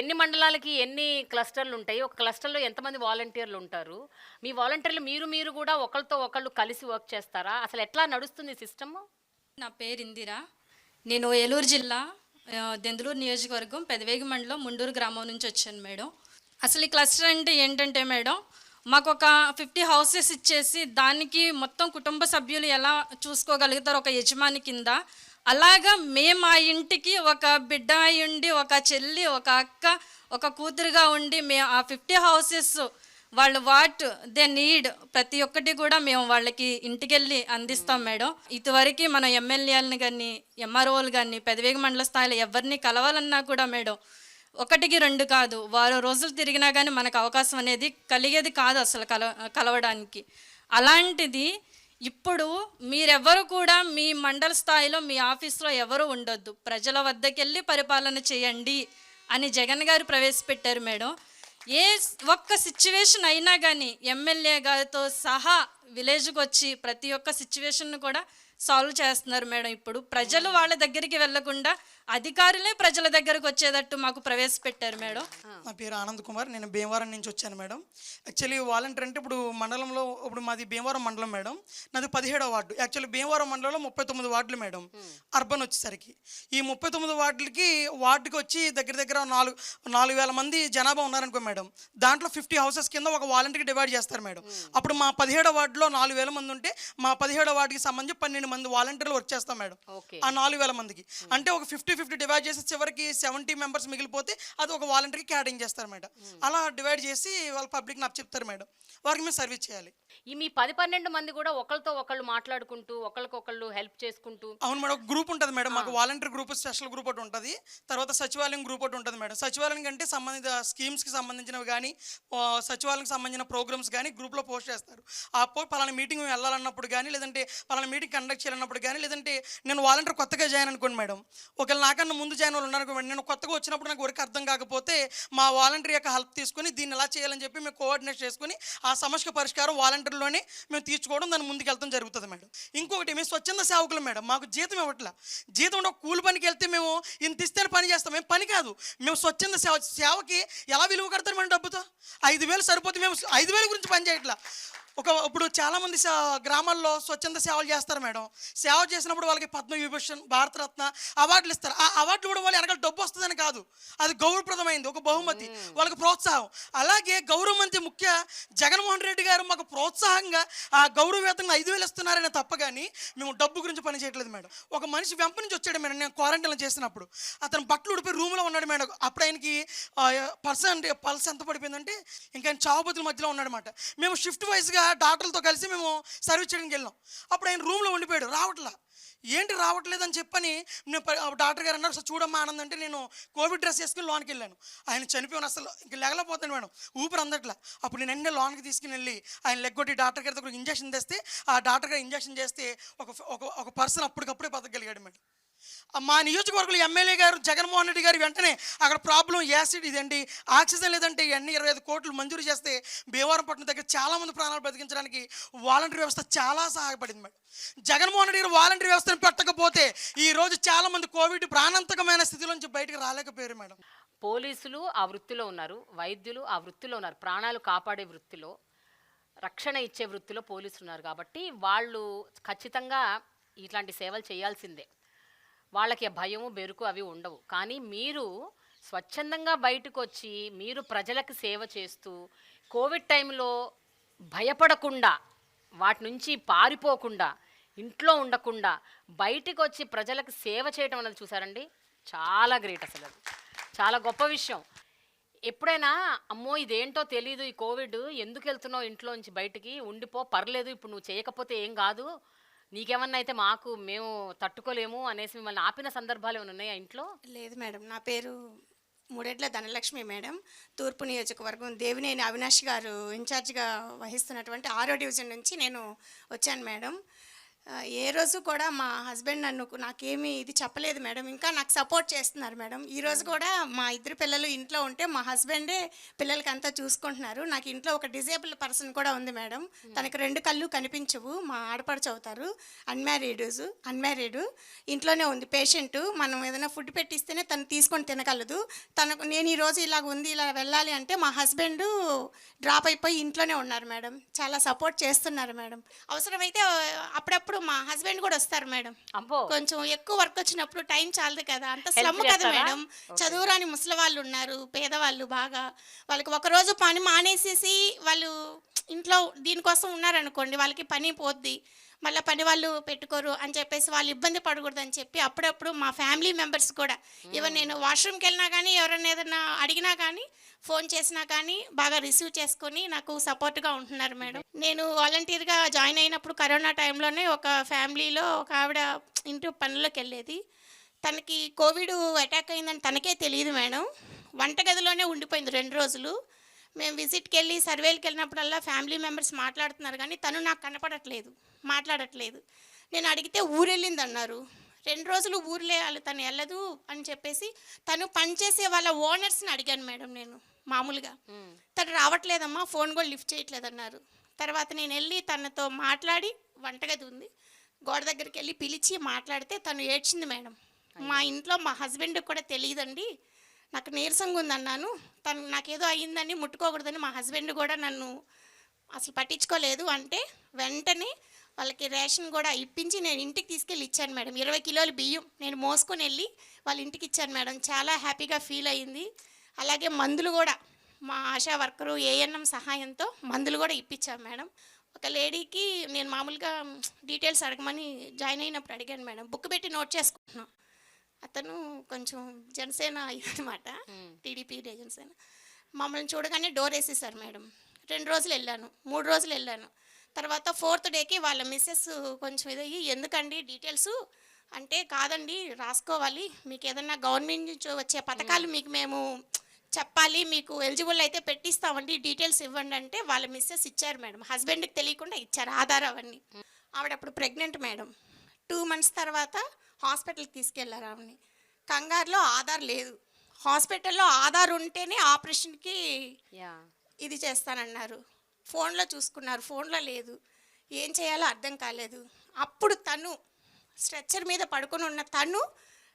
ఎన్ని మండలాలకి ఎన్ని క్లస్టర్లు ఉంటాయి? ఒక క్లస్టర్లో ఎంతమంది వాలంటీర్లు ఉంటారు? మీ వాలంటీర్లు మీరు కూడా ఒకరితో ఒకళ్ళు కలిసి వర్క్ చేస్తారా? అసలు ఎట్లా నడుస్తుంది సిస్టమ్? నా పేరు ఇందిరా. నేను ఏలూరు జిల్లా దెందులూరు నియోజకవర్గం పెదవేగి మండలం ముండూరు గ్రామం నుంచి వచ్చాను మేడం. అసలు ఈ క్లస్టర్ అంటే ఏంటంటే మేడం, మాకు ఒక 50 హౌసెస్ ఇచ్చేసి దానికి మొత్తం కుటుంబ సభ్యులు ఎలా చూసుకోగలుగుతారు ఒక యజమాని కింద, అలాగా మేము ఆ ఇంటికి ఒక బిడ్డ అయి ఉండి, ఒక చెల్లి, ఒక అక్క, ఒక కూతురుగా ఉండి మేము ఆ 50 హౌసెస్ వాళ్ళు వాట్ దే నీడ్ ప్రతి ఒక్కటి కూడా మేము వాళ్ళకి ఇంటికెళ్ళి అందిస్తాం మేడం. ఇదివరకు మనం ఎమ్మెల్యేలను కానీ ఎంఆర్ఓలు కానీ పెదవేగి మండల స్థాయిలో ఎవరిని కలవాలన్నా కూడా మేడం 1-2 కాదు, వారం రోజులు తిరిగినా కానీ మనకు అవకాశం అనేది కలిగేది కాదు అసలు కలవడానికి. అలాంటిది ఇప్పుడు మీరెవరు కూడా మీ మండల స్థాయిలో మీ ఆఫీస్లో ఎవరు ఉండొద్దు, ప్రజల వద్దకు వెళ్ళి పరిపాలన చేయండి అని జగన్ గారు ప్రవేశపెట్టారు మేడం. ఏ ఒక్క సిచ్యువేషన్ అయినా కానీ ఎమ్మెల్యే గారితో సహా విలేజ్కి వచ్చి ప్రతి ఒక్క సిచ్యువేషన్ను కూడా సాల్వ్ చేస్తున్నారు మేడం. ఇప్పుడు ప్రజలు వాళ్ళ దగ్గరికి వెళ్లకుండా అధికారులే ప్రజల దగ్గరకు వచ్చేటట్టు మాకు ప్రవేశపెట్టారు మేడం. నా పేరు ఆనంద్ కుమార్, నేను భీమవరం నుంచి వచ్చాను మేడం. యాక్చువల్లీ వాలంటీర్ అంటే ఇప్పుడు మండలంలో ఇప్పుడు మాది భీమవరం మండలం మేడం, నాది 17వ వార్డు. యాక్చువల్లీ భీమవరం మండలంలో 39 వార్డులు మేడం. అర్బన్ వచ్చేసరికి ఈ 39 వార్డుకి వచ్చి దగ్గర 4,000 మంది జనాభా ఉన్నారనుకో మేడం. దాంట్లో 50 హౌసెస్ కింద ఒక వాలంటీర్కి డివైడ్ చేస్తారు మేడం. అప్పుడు మా 17వ వార్డులో 4,000 మంది ఉంటే మా 17వ వార్డుకి సంబంధించి 12 మంది వాలంటీర్లు వర్క్ చేస్తాం మేడం. ఆ 4,000 మందికి అంటే ఒక 50 డివైడ్ చేసి చివరికి 70 మెంబర్స్ మిగిలిపోతే అది ఒక వాలంటీర్కి క్యాటరింగ్ చేస్తారు మేడం. అలా డివైడ్ చేసి వాళ్ళ పబ్లిక్ నాకు చెప్తారు మేడం, వారికి మేము సర్వీస్ చేయాలి. ఈ మీ 10-12 మంది కూడా ఒకరితో ఒకళ్ళు మాట్లాడుకుంటూ ఒకరికొకళ్ళు హెల్ప్ చేసుకుంటూ? అవును మేడం, ఒక గ్రూప్ ఉంటుంది మేడం మాకు. వాలంటీర్ గ్రూప్ స్పెషల్ గ్రూప్ ఒకటి ఉంటుంది, తర్వాత సచివాలయం గ్రూప్ ఒకటి ఉంటుంది మేడం. సచివాలయం కంటే సంబంధిత స్కీమ్స్కి సంబంధించినవి కానీ సచివాలయంకి సంబంధించిన ప్రోగ్రామ్స్ కానీ గ్రూప్లో పోస్ట్ చేస్తారు. ఆ పలానా మీటింగ్ వెళ్ళాలన్నప్పుడు కానీ, లేదంటే పలానా మీటింగ్ కండక్ట్ చేయాలన్నప్పుడు కానీ, లేదంటే నేను వాలంటీర్ కొత్తగా జాయిన్ అనుకోండి మేడం, ఒకవేళ నాకన్నా ముందు జాయిన్ వాళ్ళు ఉన్నారనుకోండి, నేను కొత్తగా వచ్చినప్పుడు నాకు వర్క్ అర్థం కాకపోతే మా వాలంటీర్ యొక్క హెల్ప్ తీసుకుని దీన్ని ఎలా చేయాలని చెప్పి మేము కోఆర్డినేట్ చేసుకుని ఆ సమస్య పరిష్కారం వాలంటీర్లోనే మేము తీర్చుకోవడం, దాన్ని ముందుకు వెళ్తాం జరుగుతుంది మేడం. ఇంకొకటి మేము స్వచ్ఛంద సేవకులు మేడం, మాకు జీతం ఇవ్వట్లా. జీతం ఉంటే కూలి పనికి వెళ్తే మేము ఇంత ఇస్తేనే పని చేస్తాం, మేము పని కాదు. మేము స్వచ్ఛంద సేవకి ఎలా విలువ కడతారు మేడం డబ్బుతో? 5,000 సరిపోతే మేము 5,000 గురించి పని చేయట్లా. ఇప్పుడు చాలామంది గ్రామాల్లో స్వచ్ఛంద సేవలు చేస్తారు మేడం. సేవ చేసినప్పుడు వాళ్ళకి పద్మవిభూషణ్, భారతరత్న అవార్డులు ఇస్తారు. ఆ అవార్డులు కూడా వాళ్ళు వెనకాల డబ్బు వస్తుందని కాదు, అది గౌరవప్రదమైంది, ఒక బహుమతి, వాళ్ళకి ప్రోత్సాహం. అలాగే గౌరవ మంత్రి ముఖ్య జగన్మోహన్ రెడ్డి గారు మాకు ప్రోత్సాహంగా ఆ గౌరవవేతంగా 5,000 ఇస్తున్నారనే తప్ప కానీ మేము డబ్బు గురించి పని చేయట్లేదు మేడం. ఒక మనిషి వెంప నుంచి వచ్చాడు మేడం, నేను క్వారంటైన్లో చేసినప్పుడు అతను బట్టలు ఉడిపోయి రూమ్లో ఉన్నాడు మేడం. అప్పుడు ఆయనకి పల్స్ ఎంత పడిపోయిందంటే ఇంకా ఆయన చావుబతుల మధ్యలో ఉన్నాడనమాట. మేము షిఫ్ట్ వైజ్గా డాక్టర్లతో కలిసి మేము సర్వీస్ చేయడానికి వెళ్ళాం. అప్పుడు ఆయన రూమ్లో ఉండిపోయాడు, ఏంటి రావట్లేదని చెప్పని నేను డాక్టర్ గారు అన్నారు, సార్ చూడమ్మా ఆనంద్ అంటే నేను కోవిడ్ డ్రెస్ వేసుకుని లోనికి వెళ్ళాను. ఆయన చనిపోయాను, అసలు ఇంకా లేగలేకపోతాను మేడం, ఊపిరి అందట్లా. అప్పుడు నేను ఎన్నే లోనికి తీసుకుని వెళ్ళి ఆయన లెగ్గొట్టి డాక్టర్ గారి దగ్గర ఇంజక్షన్ తెస్తే ఆ డాక్టర్ గారు ఇంజక్షన్ చేస్తే ఒక పర్సన్ అప్పటికప్పుడే బతకగలిగాడు మేడం. మా నియోజకవర్గంలో ఎమ్మెల్యే గారు జగన్మోహన్ రెడ్డి గారు వెంటనే అక్కడ ప్రాబ్లం యాసిడ్ ఇదండి, ఆక్సిజన్ లేదంటే ఇవన్నీ 25 కోట్లు మంజూరు చేస్తే భీమవరంపట్నం దగ్గర చాలామంది ప్రాణాలు బతికించడానికి వాలంటీర్ వ్యవస్థ చాలా సహాయపడింది మేడం. జగన్మోహన్ రెడ్డి గారు వాలంటీర్ వ్యవస్థను పెట్టకపోతే ఈరోజు చాలామంది కోవిడ్ ప్రాణాంతకమైన స్థితిలోంచి బయటకు రాలేకపోయారు మేడం. పోలీసులు ఆ వృత్తిలో ఉన్నారు, వైద్యులు ఆ వృత్తిలో ఉన్నారు, ప్రాణాలు కాపాడే వృత్తిలో, రక్షణ ఇచ్చే వృత్తిలో పోలీసులు ఉన్నారు కాబట్టి వాళ్ళు ఖచ్చితంగా ఇట్లాంటి సేవలు చేయాల్సిందే. వాళ్ళకి భయము బెరుకు అవి ఉండవు. కానీ మీరు స్వచ్ఛందంగా బయటకు వచ్చి మీరు ప్రజలకు సేవ చేస్తూ కోవిడ్ టైంలో భయపడకుండా, వాటి నుంచి పారిపోకుండా, ఇంట్లో ఉండకుండా బయటకు వచ్చి ప్రజలకు సేవ చేయటం అనేది చూసారండి, చాలా గ్రేట్. అసలు అది చాలా గొప్ప విషయం. ఎప్పుడైనా అమ్మో ఇదేంటో తెలీదు, ఈ కోవిడ్ ఎందుకు వెళ్తున్నావు ఇంట్లో నుంచి బయటికి, ఉండిపో పర్లేదు, ఇప్పుడు నువ్వు చేయకపోతే ఏం కాదు, నీకేమన్నా అయితే మేము తట్టుకోలేము అనేసి మిమ్మల్ని ఆపిన సందర్భాలు ఏమైనా ఉన్నాయా ఇంట్లో? లేదు మేడం, నా పేరు మూడేట్ల ధనలక్ష్మి మేడం. తూర్పు నియోజకవర్గం దేవినేని అవినాష్ గారు ఇన్ఛార్జిగా వహిస్తున్నటువంటి 6వ డివిజన్ నుంచి నేను వచ్చాను మేడం. ఏ రోజు కూడా మా హస్బెండ్ నాకేమీ ఇది చెప్పలేదు మేడం, ఇంకా నాకు సపోర్ట్ చేస్తున్నారు మేడం. ఈరోజు కూడా మా 2 పిల్లలు ఇంట్లో ఉంటే మా హస్బెండే పిల్లలకి అంతా చూసుకుంటున్నారు. నాకు ఇంట్లో ఒక డిజేబుల్ పర్సన్ కూడా ఉంది మేడం, తనకు 2 కళ్ళు కనిపించవు, మా ఆడపడుచు అవుతారు, అన్మ్యారీడ్, ఇంట్లోనే ఉంది పేషెంట్. మనం ఏదైనా ఫుడ్ పెట్టిస్తేనే తను తీసుకొని తినగలదు. నేను ఈరోజు ఇలా వెళ్ళాలి అంటే మా హస్బెండ్ డ్రాప్ అయిపోయి ఇంట్లోనే ఉన్నారు మేడం, చాలా సపోర్ట్ చేస్తున్నారు మేడం. అవసరమైతే అప్పుడప్పుడు మా హస్బెండ్ కూడా వస్తారు మేడం. కొంచెం ఎక్కువ వర్క్ వచ్చినప్పుడు టైం చాలదు కదా, అంత స్లమ్ కదా మేడం. చదువురాని ముసలి వాళ్ళు ఉన్నారు, పేదవాళ్ళు, బాగా వాళ్ళకి ఒకరోజు పని మానేసేసి వాళ్ళు ఇంట్లో దీనికోసం ఉన్నారనుకోండి, వాళ్ళకి పని పోద్ది, మళ్ళీ పని వాళ్ళు పెట్టుకోరు అని చెప్పేసి వాళ్ళు ఇబ్బంది పడకూడదని చెప్పి అప్పుడప్పుడు మా ఫ్యామిలీ మెంబర్స్ కూడా ఈవెన్ నేను వాష్రూమ్కి వెళ్ళినా కానీ ఎవరైనా ఏదైనా అడిగినా కానీ ఫోన్ చేసినా కానీ బాగా రిసీవ్ చేసుకొని నాకు సపోర్ట్గా ఉంటున్నారు మేడం. నేను వాలంటీర్గా జాయిన్ అయినప్పుడు కరోనా టైంలోనే ఒక ఫ్యామిలీలో ఒక ఆవిడ ఇంటి పనుల్లోకి వెళ్ళేది, తనకి కోవిడ్ అటాక్ అయిందని తనకే తెలియదు మేడం. వంటగదిలోనే ఉండిపోయింది 2 రోజులు. మేము విజిట్కి వెళ్ళి సర్వేలకు వెళ్ళినప్పుడల్లా ఫ్యామిలీ మెంబర్స్ మాట్లాడుతున్నారు కానీ తను నాకు మాట్లాడట్లేదు. నేను అడిగితే ఊరెళ్ళింది అన్నారు. 2 రోజులు ఊర్లే తను వెళ్ళదు అని చెప్పేసి తను పనిచేసే వాళ్ళ ఓనర్స్ని అడిగాను మేడం. నేను మామూలుగా తను రావట్లేదమ్మా, ఫోన్ కూడా లిఫ్ట్ చేయట్లేదన్నారు. తర్వాత నేను వెళ్ళి తనతో మాట్లాడి, వంటగది ఉంది గోడ దగ్గరికి వెళ్ళి పిలిచి మాట్లాడితే తను ఏడ్చింది మేడం. మా ఇంట్లో మా హస్బెండ్కి కూడా తెలియదండి, నాకు నీరసంగా ఉందన్నాను, తను నాకేదో అయ్యిందని ముట్టుకోకూడదని మా హస్బెండ్ కూడా నన్ను అసలు పట్టించుకోలేదు అంటే వెంటనే వాళ్ళకి రేషన్ కూడా ఇప్పించి నేను ఇంటికి తీసుకెళ్ళి ఇచ్చాను మేడం. 20 కిలోల బియ్యం నేను మోసుకొని వెళ్ళి వాళ్ళ ఇంటికి ఇచ్చాను మేడం. చాలా హ్యాపీగా ఫీల్ అయ్యింది. అలాగే మందులు కూడా మా ఆశా వర్కరు ఏఎన్ఎం సహాయంతో మందులు కూడా ఇప్పించాను మేడం. ఒక లేడీకి నేను మామూలుగా డీటెయిల్స్ అడగమని జాయిన్ అయినప్పుడు అడిగాను మేడం, బుక్ పెట్టి నోట్ చేసుకుంటున్నాను. అతను కొంచెం జనసేన అనమాట, టీడీపీ జనసేన. మమ్మల్ని చూడగానే డోర్ వేసేసారు మేడం. 2 రోజులు వెళ్ళాను, 3 రోజులు వెళ్ళాను. తర్వాత 4th డేకి వాళ్ళ మిస్సెస్ కొంచెం ఇదయ్యి, ఎందుకండి డీటెయిల్స్ అంటే, కాదండి రాసుకోవాలి, మీకు ఏదన్నా గవర్నమెంట్ నుంచి వచ్చే పథకాలు మీకు మేము చెప్పాలి, మీకు ఎలిజిబుల్ అయితే పెట్టిస్తామండి, డీటెయిల్స్ ఇవ్వండి అంటే వాళ్ళ మిస్సెస్ ఇచ్చారు మేడం. హస్బెండ్కి తెలియకుండా ఇచ్చారు ఆధార్ అవన్నీ. ఆవిడ అప్పుడు ప్రెగ్నెంట్ మేడం. 2 months తర్వాత హాస్పిటల్కి తీసుకెళ్లారు ఆవిడని. కంగారులో ఆధార్ లేదు, హాస్పిటల్లో ఆధార్ ఉంటేనే ఆపరేషన్కి ఇది చేస్తానన్నారు. ఫోన్లో చూసుకున్నారు, ఫోన్లో లేదు, ఏం చేయాలో అర్థం కాలేదు. అప్పుడు తను స్ట్రెచ్చర్ మీద పడుకొని ఉన్న తను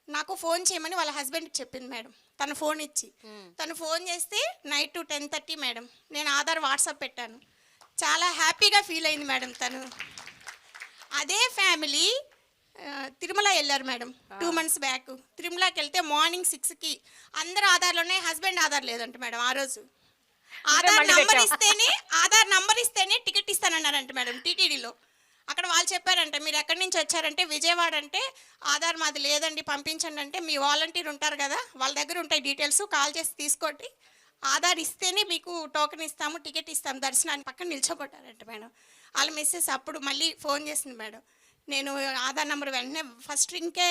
నాకు ఫోన్ చేయమని వాళ్ళ హస్బెండ్కి చెప్పింది మేడం. తను ఫోన్ ఇచ్చి తను ఫోన్ చేస్తే నైట్ 10:30 మేడం. నేను ఆధార్ వాట్సాప్ పెట్టాను. చాలా హ్యాపీగా ఫీల్ అయింది మేడం తను. అదే ఫ్యామిలీ తిరుమల వెళ్ళారు మేడం 2 months బ్యాక్. తిరుమలకి వెళ్తే మార్నింగ్ 6కి అందరు ఆధార్లు ఉన్నాయి, హస్బెండ్ ఆధార్ లేదంట మేడం. ఆ రోజు ఆధార్ నంబర్ ఇస్తేనే టికెట్ ఇస్తానన్నారంట మేడం టీటీడీలో. అక్కడ వాళ్ళు చెప్పారంట, మీరు ఎక్కడి నుంచి వచ్చారంటే విజయవాడ అంటే, ఆధార్ మాది లేదండి పంపించండి అంటే, మీ వాలంటీర్ ఉంటారు కదా వాళ్ళ దగ్గర ఉంటాయి డీటెయిల్స్, కాల్ చేసి తీసుకోండి, ఆధార్ ఇస్తేనే మీకు టోకెన్ ఇస్తాము, టికెట్ ఇస్తాము దర్శనాన్ని పక్కన నిల్చోబెట్టారంట మేడం. వాళ్ళ మిస్సెస్ అప్పుడు మళ్ళీ ఫోన్ చేసింది మేడం. నేను ఆధార్ నెంబర్ వెంటనే ఫస్ట్ రింగ్కే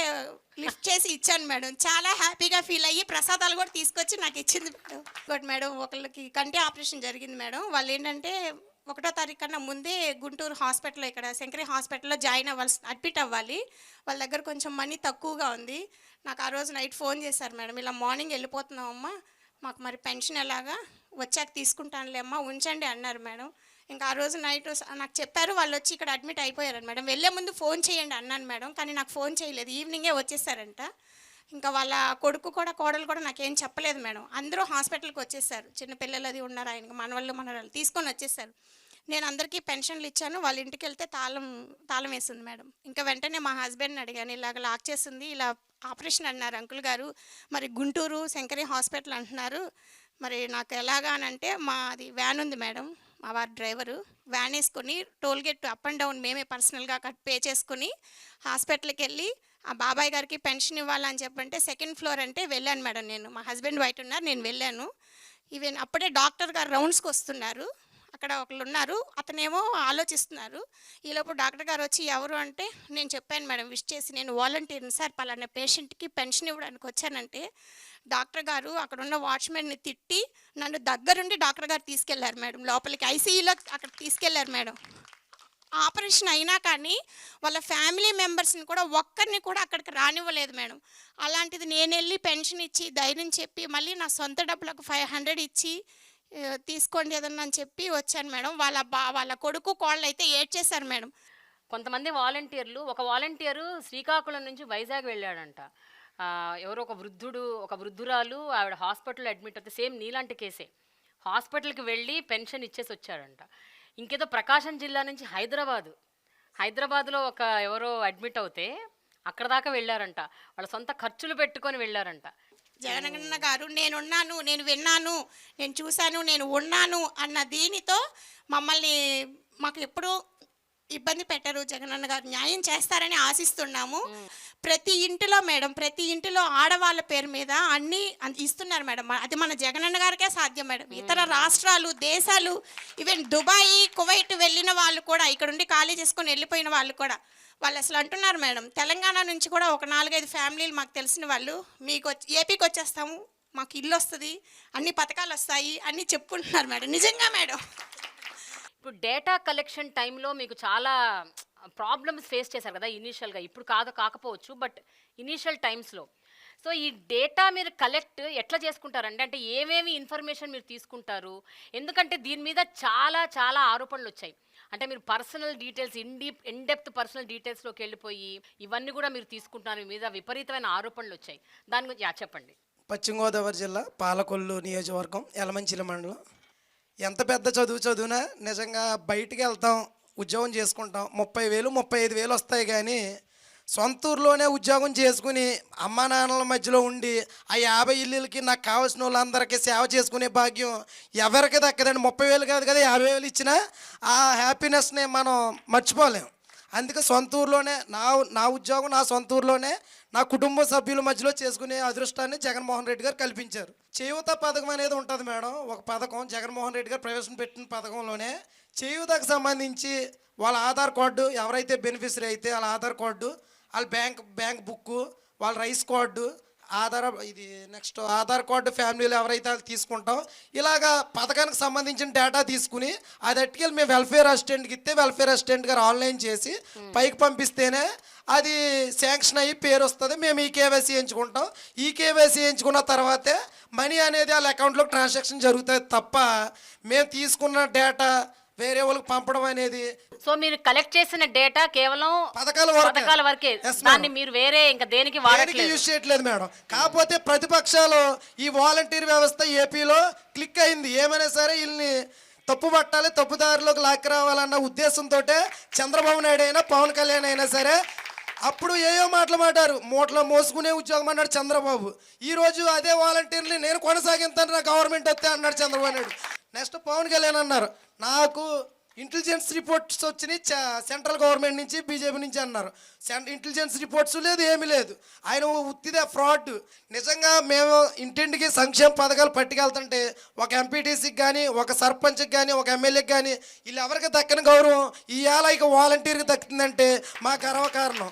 లిఫ్ట్ చేసి ఇచ్చాను మేడం. చాలా హ్యాపీగా ఫీల్ అయ్యి ప్రసాదాలు కూడా తీసుకొచ్చి నాకు ఇచ్చింది మేడం. ఇంకోటి మేడం, ఒకళ్ళకి కంటి ఆపరేషన్ జరిగింది మేడం. వాళ్ళు ఏంటంటే 1వ తారీఖు కన్నా ముందే గుంటూరు హాస్పిటల్లో ఇక్కడ శంకరి హాస్పిటల్లో జాయిన్ అడ్మిట్ అవ్వాలి. వాళ్ళ దగ్గర కొంచెం మనీ తక్కువగా ఉంది. నాకు ఆ రోజు నైట్ ఫోన్ చేశారు మేడం, ఇలా మార్నింగ్ వెళ్ళిపోతున్నామమ్మా, మాకు మరి పెన్షన్ ఎలాగా, వచ్చాక తీసుకుంటానులే అమ్మా, ఉంచండి అన్నారు మేడం. ఇంకా ఆ రోజు నైట్ నాకు చెప్పారు, వాళ్ళు వచ్చి ఇక్కడ అడ్మిట్ అయిపోయారు మేడం. వెళ్ళే ముందు ఫోన్ చేయండి అన్నాను మేడం, కానీ నాకు ఫోన్ చేయలేదు, ఈవినింగే వచ్చేసారంట. ఇంకా వాళ్ళ కొడుకు కూడా కోడలు కూడా నాకేం చెప్పలేదు మేడం. అందరూ హాస్పిటల్కి వచ్చేసారు, చిన్నపిల్లలు అది ఉన్నారు, ఆయనకి మనవళ్ళు తీసుకొని వచ్చేసారు. నేను అందరికీ పెన్షన్లు ఇచ్చాను. వాళ్ళ ఇంటికి వెళ్తే తాళం వేసింది మేడం. ఇంకా వెంటనే మా హస్బెండ్ని అడిగాను, ఇలాగ లాక్ చేసింది, ఇలా ఆపరేషన్ అన్నారు అంకుల్ గారు, మరి గుంటూరు శంకరి హాస్పిటల్ అంటున్నారు, మరి నాకు ఎలాగా అని అంటే, మాది వ్యాన్ ఉంది మేడం, మా వారి డ్రైవరు వ్యాన్ వేసుకొని టోల్గేట్ అప్ అండ్ డౌన్ మేమే పర్సనల్గా పే చేసుకుని హాస్పిటల్కి వెళ్ళి ఆ బాబాయ్ గారికి పెన్షన్ ఇవ్వాలని చెప్పంటే 2nd ఫ్లోర్ అంటే వెళ్ళాను మేడం. నేను, మా హస్బెండ్ బయట ఉన్నారు, నేను వెళ్ళాను. ఈవెన్ అప్పుడే డాక్టర్ గారు రౌండ్స్కి వస్తున్నారు, అక్కడ ఒకళ్ళు ఉన్నారు, అతనేమో ఆలోచిస్తున్నారు. ఈలోపు డాక్టర్ గారు వచ్చి ఎవరు అంటే నేను చెప్పాను మేడం, విష్ చేసి, నేను వాలంటీర్ని సార్, పలానా పేషెంట్కి పెన్షన్ ఇవ్వడానికి వచ్చానంటే డాక్టర్ గారు అక్కడ ఉన్న వాచ్మెన్ని తిట్టి నన్ను దగ్గరుండి డాక్టర్ గారు తీసుకెళ్లారు మేడం లోపలికి, ఐసీయూలో అక్కడ తీసుకెళ్లారు మేడం. ఆపరేషన్ అయినా కానీ వాళ్ళ ఫ్యామిలీ మెంబర్స్ని కూడా ఒక్కరిని కూడా అక్కడికి రానివ్వలేదు మేడం. అలాంటిది నేను వెళ్ళి పెన్షన్ ఇచ్చి ధైర్యం చెప్పి మళ్ళీ నా సొంత డబ్బులకు 500 ఇచ్చి తీసుకోండి ఏదన్నా అని చెప్పి వచ్చాను మేడం. వాళ్ళ కొడుకు కోళ్ళు అయితే ఏడ్చేశారు మేడం. కొంతమంది వాలంటీర్లు, ఒక వాలంటీరు శ్రీకాకుళం నుంచి వైజాగ్ వెళ్ళాడంట. ఎవరో ఒక వృద్ధురాలు ఆవిడ హాస్పిటల్లో అడ్మిట్ అవుతే, సేమ్ నీలాంటి కేసే, హాస్పిటల్కి వెళ్ళి పెన్షన్ ఇచ్చేసి వచ్చాడంట. ఇంకేదో ప్రకాశం జిల్లా నుంచి హైదరాబాద్లో ఎవరో అడ్మిట్ అవుతే అక్కడ దాకా వెళ్ళారంట, వాళ్ళ సొంత ఖర్చులు పెట్టుకొని వెళ్ళారంట. జగనన్న గారు నేనున్నాను, నేను విన్నాను, నేను చూశాను, నేను ఉన్నాను అన్న దీనితో మాకు ఎప్పుడూ ఇబ్బంది పెట్టరు. జగనన్న గారు న్యాయం చేస్తారని ఆశిస్తున్నాము. ప్రతి ఇంటిలో ఆడవాళ్ళ పేరు మీద అన్నీ ఇస్తున్నారు మేడం. అది మన జగనన్న గారికే సాధ్యం మేడం. ఇతర రాష్ట్రాలు, దేశాలు, ఈవెన్ దుబాయ్, కువైట్ వెళ్ళిన వాళ్ళు కూడా, ఇక్కడ ఉండి ఖాళీ చేసుకొని వెళ్ళిపోయిన వాళ్ళు కూడా, వాళ్ళు అసలు అంటున్నారు మేడం, తెలంగాణ నుంచి కూడా ఒక 4-5 ఫ్యామిలీలు మాకు తెలిసిన వాళ్ళు, మీకు ఏపీకి వచ్చేస్తాము, మాకు ఇల్లు వస్తుంది, అన్ని పథకాలు వస్తాయి అన్నీ చెప్పుకుంటున్నారు మేడం. నిజంగా మేడం. ఇప్పుడు డేటా కలెక్షన్ టైంలో మీకు చాలా ప్రాబ్లమ్స్ ఫేస్ చేశారు కదా ఇనీషియల్గా, ఇప్పుడు కాకపోవచ్చు, బట్ ఇనీషియల్ టైమ్స్లో. సో ఈ డేటా మీరు కలెక్ట్ ఎట్లా చేసుకుంటారండి? అంటే ఏమేమి ఇన్ఫర్మేషన్ మీరు తీసుకుంటారు? ఎందుకంటే దీని మీద చాలా చాలా ఆరోపణలు వచ్చాయి. అంటే మీరు పర్సనల్ డీటెయిల్స్, ఇన్డెప్త్ పర్సనల్ డీటెయిల్స్లోకి వెళ్ళిపోయి ఇవన్నీ కూడా మీరు తీసుకుంటున్నారు, మీ మీద విపరీతమైన ఆరోపణలు వచ్చాయి. దాని గురించి చెప్పండి. పశ్చిమ గోదావరి జిల్లా పాలకొల్లు నియోజకవర్గం యలమంచిలి మండలం. ఎంత పెద్ద చదివినా నిజంగా బయటికి వెళ్తాం, ఉద్యోగం చేసుకుంటాం, 30,000 35,000 వస్తాయి, కానీ సొంత ఊర్లోనే ఉద్యోగం చేసుకుని అమ్మా నాన్నల మధ్యలో ఉండి ఆ 50 ఇల్లులకి నాకు కావాల్సిన వాళ్ళందరికీ సేవ చేసుకునే భాగ్యం ఎవరికి దక్కదండి. 30,000 కాదు కదా, 50,000 ఇచ్చినా ఆ హ్యాపీనెస్ని మనం మర్చిపోలేం. అందుకే సొంత ఊర్లోనే నా ఉద్యోగం నా సొంత ఊర్లోనే నా కుటుంబ సభ్యుల మధ్యలో చేసుకునే అదృష్టాన్ని జగన్మోహన్ రెడ్డి గారు కల్పించారు. చేయూత పథకం అనేది ఉంటుంది మేడం, ఒక పథకం జగన్మోహన్ రెడ్డి గారు ప్రవేశపెట్టిన పథకంలోనే చేయూతకు సంబంధించి వాళ్ళ ఆధార్ కార్డు, ఎవరైతే బెనిఫిషరీ అయితే వాళ్ళ ఆధార్ కార్డు, వాళ్ళ బ్యాంక్ బుక్కు, వాళ్ళ రైస్ కార్డు, ఆధార్ కార్డు ఫ్యామిలీలో ఎవరైతే వాళ్ళు తీసుకుంటాం, ఇలాగా పథకానికి సంబంధించిన డేటా తీసుకుని అది అట్టుకెళ్ళి మేము వెల్ఫేర్ అసిస్టెంట్కి ఇస్తే వెల్ఫేర్ అసిస్టెంట్ గారు ఆన్లైన్ చేసి పైకి పంపిస్తేనే అది శాంక్షన్ అయ్యి పేరు వస్తుంది. మేము ఈ కేవైసీ ఎంచుకుంటాం. ఈ కేవైసీ ఎంచుకున్న తర్వాతే మనీ అనేది వాళ్ళ అకౌంట్లోకి ట్రాన్సాక్షన్ జరుగుతుంది తప్ప మేము తీసుకున్న డేటా వేరే వాళ్ళకి పంపడం అనేది. సో మీరు కలెక్ట్ చేసిన డేటా కేవలం పథకాల వరకే, దాన్ని మీరు వేరే ఇంకా దేనికి యూజ్ చేయట్లేదు మేడం. కాకపోతే ప్రతిపక్షాలు ఈ వాలంటీర్ వ్యవస్థ ఏపీలో క్లిక్ అయింది, ఏమైనా సరే వీళ్ళని తప్పు పట్టాలి, తప్పుదారిలోకి లాక్కి రావాలన్న ఉద్దేశంతో చంద్రబాబు నాయుడు అయినా పవన్ కళ్యాణ్ అయినా సరే అప్పుడు ఏయో మాట్లాడారు, మూటలో మోసుకునే ఉద్యోగం అన్నాడు చంద్రబాబు. ఈరోజు అదే వాలంటీర్ని నేను కొనసాగిస్తాను, నా గవర్నమెంట్ వస్తే అన్నాడు చంద్రబాబు నాయుడు. నెక్స్ట్ పవన్ కళ్యాణ్ అన్నారు, నాకు ఇంటెలిజెన్స్ రిపోర్ట్స్ వచ్చినాయి సెంట్రల్ గవర్నమెంట్ నుంచి, బీజేపీ నుంచి అన్నారు. ఇంటెలిజెన్స్ రిపోర్ట్స్ లేదు, ఏమీ లేదు. ఆయన ఉత్తిదే ఫ్రాడ్. నిజంగా మేము ఇంటింటికి సంక్షేమ పథకాలు పట్టుకెళ్తుంటే ఒక ఎంపీటీసీకి కానీ, ఒక సర్పంచ్కి కానీ, ఒక ఎమ్మెల్యేకి కానీ వీళ్ళు ఎవరికి దక్కని గౌరవం ఇవాళ ఇక వాలంటీర్కి దక్కుతుందంటే మా గర్వకారణం.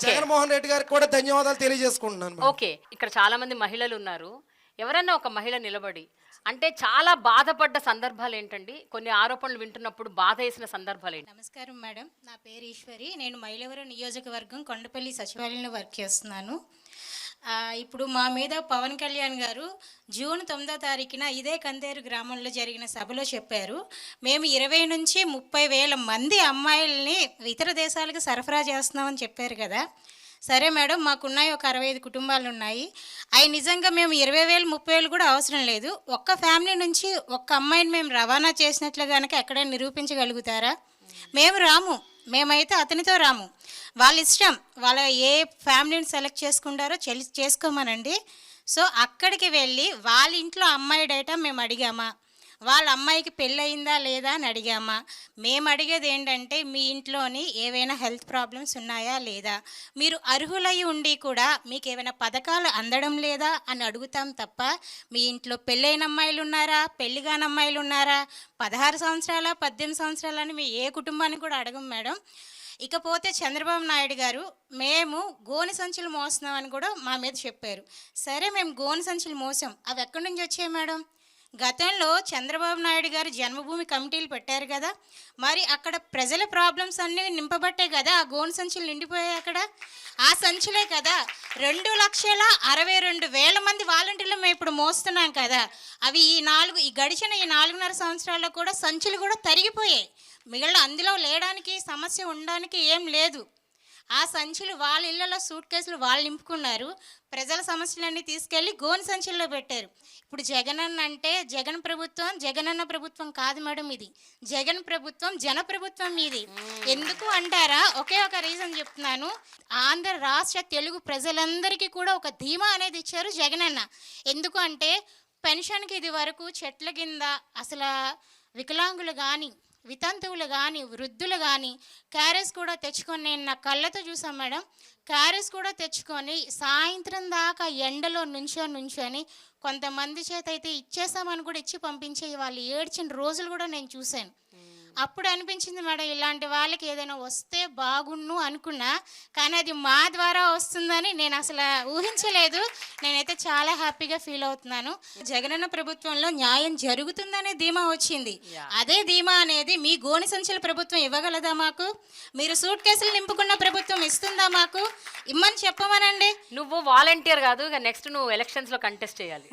జగన్మోహన్ రెడ్డి గారికి కూడా ధన్యవాదాలు తెలియజేసుకుంటున్నాను. ఓకే, ఇక్కడ చాలా మంది మహిళలు ఉన్నారు. ఎవరైనా ఒక మహిళ నిలబడి అంటే చాలా బాధపడ్డ సందర్భాలు ఏంటండి? కొన్ని ఆరోపణలు వింటున్నప్పుడు బాధ వేసిన సందర్భాలు ఏంటి? నమస్కారం మేడం, నా పేరు ఈశ్వరి. నేను మైలవరం నియోజకవర్గం కొండపల్లి సచివాలయంలో వర్క్ చేస్తున్నాను. ఇప్పుడు మా మీద పవన్ కళ్యాణ్ గారు జూన్ 9వ తారీఖున ఇదే కందేరు గ్రామంలో జరిగిన సభలో చెప్పారు, మేము 20 నుంచి 30 వేల మంది అమ్మాయిల్ని ఇతర దేశాలకు సరఫరా చేస్తున్నామని చెప్పారు కదా. సరే మేడం, మాకున్నాయి ఒక 65 కుటుంబాలు ఉన్నాయి. అవి నిజంగా మేము 20,000 30,000 కూడా అవసరం లేదు. ఒక్క ఫ్యామిలీ నుంచి ఒక్క అమ్మాయిని మేము రవాణా చేసినట్లు కనుక ఎక్కడైనా నిరూపించగలుగుతారా? మేము రాము, మేమైతే అతనితో రాము. వాళ్ళ ఇష్టం, వాళ్ళ ఏ ఫ్యామిలీని సెలెక్ట్ చేసుకుంటారో చేసుకోమనండి. సో అక్కడికి వెళ్ళి వాళ్ళ ఇంట్లో అమ్మాయి డేటా మేము అడిగామా, వాళ్ళ అమ్మాయికి పెళ్ళయిందా లేదా అని అడిగామా? మేము అడిగేది ఏంటంటే మీ ఇంట్లోని ఏవైనా హెల్త్ ప్రాబ్లమ్స్ ఉన్నాయా లేదా, మీరు అర్హులై ఉండి కూడా మీకు ఏమైనా పథకాలు అందడం లేదా అని అడుగుతాం తప్ప మీ ఇంట్లో పెళ్ళైన అమ్మాయిలు ఉన్నారా, పెళ్లి కాని అమ్మాయిలు ఉన్నారా, 16 సంవత్సరాల 18 సంవత్సరాలని మీ ఏ కుటుంబాన్ని కూడా అడగం మేడం. ఇకపోతే చంద్రబాబు నాయుడు గారు మేము గోనె సంచులు మోస్తున్నామని కూడా మా మీద చెప్పారు. సరే, మేము గోనె సంచులు మోసాం, అవి ఎక్కడి నుంచి వచ్చాయి మేడం? గతంలో చంద్రబాబు నాయుడు గారు జన్మభూమి కమిటీలు పెట్టారు కదా, మరి అక్కడ ప్రజల ప్రాబ్లమ్స్ అన్నీ నింపబట్టే కదా ఆ గోను సంచులు నిండిపోయాయి. అక్కడ ఆ సంచులే కదా 2,62,000 మంది వాలంటీర్లు మేము ఇప్పుడు మోస్తున్నాం కదా. అవి ఈ గడిచిన 4.5 సంవత్సరాల్లో కూడా సంచులు కూడా తరిగిపోయాయి. మిగిలిన అందులో లేడానికి సమస్య ఉండడానికి ఏం లేదు. ఆ సంచులు వాళ్ళ ఇళ్లలో సూట్ కేసులు వాళ్ళు నింపుకున్నారు, ప్రజల సమస్యలన్నీ తీసుకెళ్ళి గోను సంచుల్లో పెట్టారు. ఇప్పుడు జగనన్న అంటే జగన్ ప్రభుత్వం జగనన్న ప్రభుత్వం కాదు మేడం, ఇది జగన్ ప్రభుత్వం జన ప్రభుత్వం ఇది. ఎందుకు అంటారా? ఒకే ఒక రీజన్ చెప్తున్నాను. ఆంధ్ర రాష్ట్ర తెలుగు ప్రజలందరికీ కూడా ఒక ధీమా అనేది ఇచ్చారు జగనన్న. ఎందుకు అంటే పెన్షన్కి ఇది వరకు చెట్ల కింద అసలు వికలాంగులు కానీ వితంతువులు కానీ వృద్ధులు కానీ క్యారెస్ కూడా తెచ్చుకొని, నేను నా కళ్ళతో చూసాను మేడం, క్యారెస్ కూడా తెచ్చుకొని సాయంత్రం దాకా ఎండలో నుంచొని కొంతమంది చేత అయితే ఇచ్చేసామని కూడా ఇచ్చి పంపించే వాళ్ళు ఏడ్చిన రోజులు కూడా నేను చూశాను. అప్పుడు అనిపించింది మేడం, ఇలాంటి వాళ్ళకి ఏదైనా వస్తే బాగుండు అనుకున్నా, కానీ అది మా ద్వారా వస్తుందని నేను అసలు ఊహించలేదు. నేనైతే చాలా హ్యాపీగా ఫీల్ అవుతున్నాను. జగనన్న ప్రభుత్వంలో న్యాయం జరుగుతుందనే ధీమా వచ్చింది. అదే ధీమా అనేది మీ గోనె సంచుల ప్రభుత్వం ఇవ్వగలదా మాకు? మీరు సూట్ కేసులు నింపుకున్న ప్రభుత్వం ఇస్తుందా మాకు? ఇమ్మని చెప్పమనండి. నువ్వు వాలంటీర్ కాదు, ఇక నెక్స్ట్ నువ్వు ఎలక్షన్స్లో కంటెస్ట్ చేయాలి.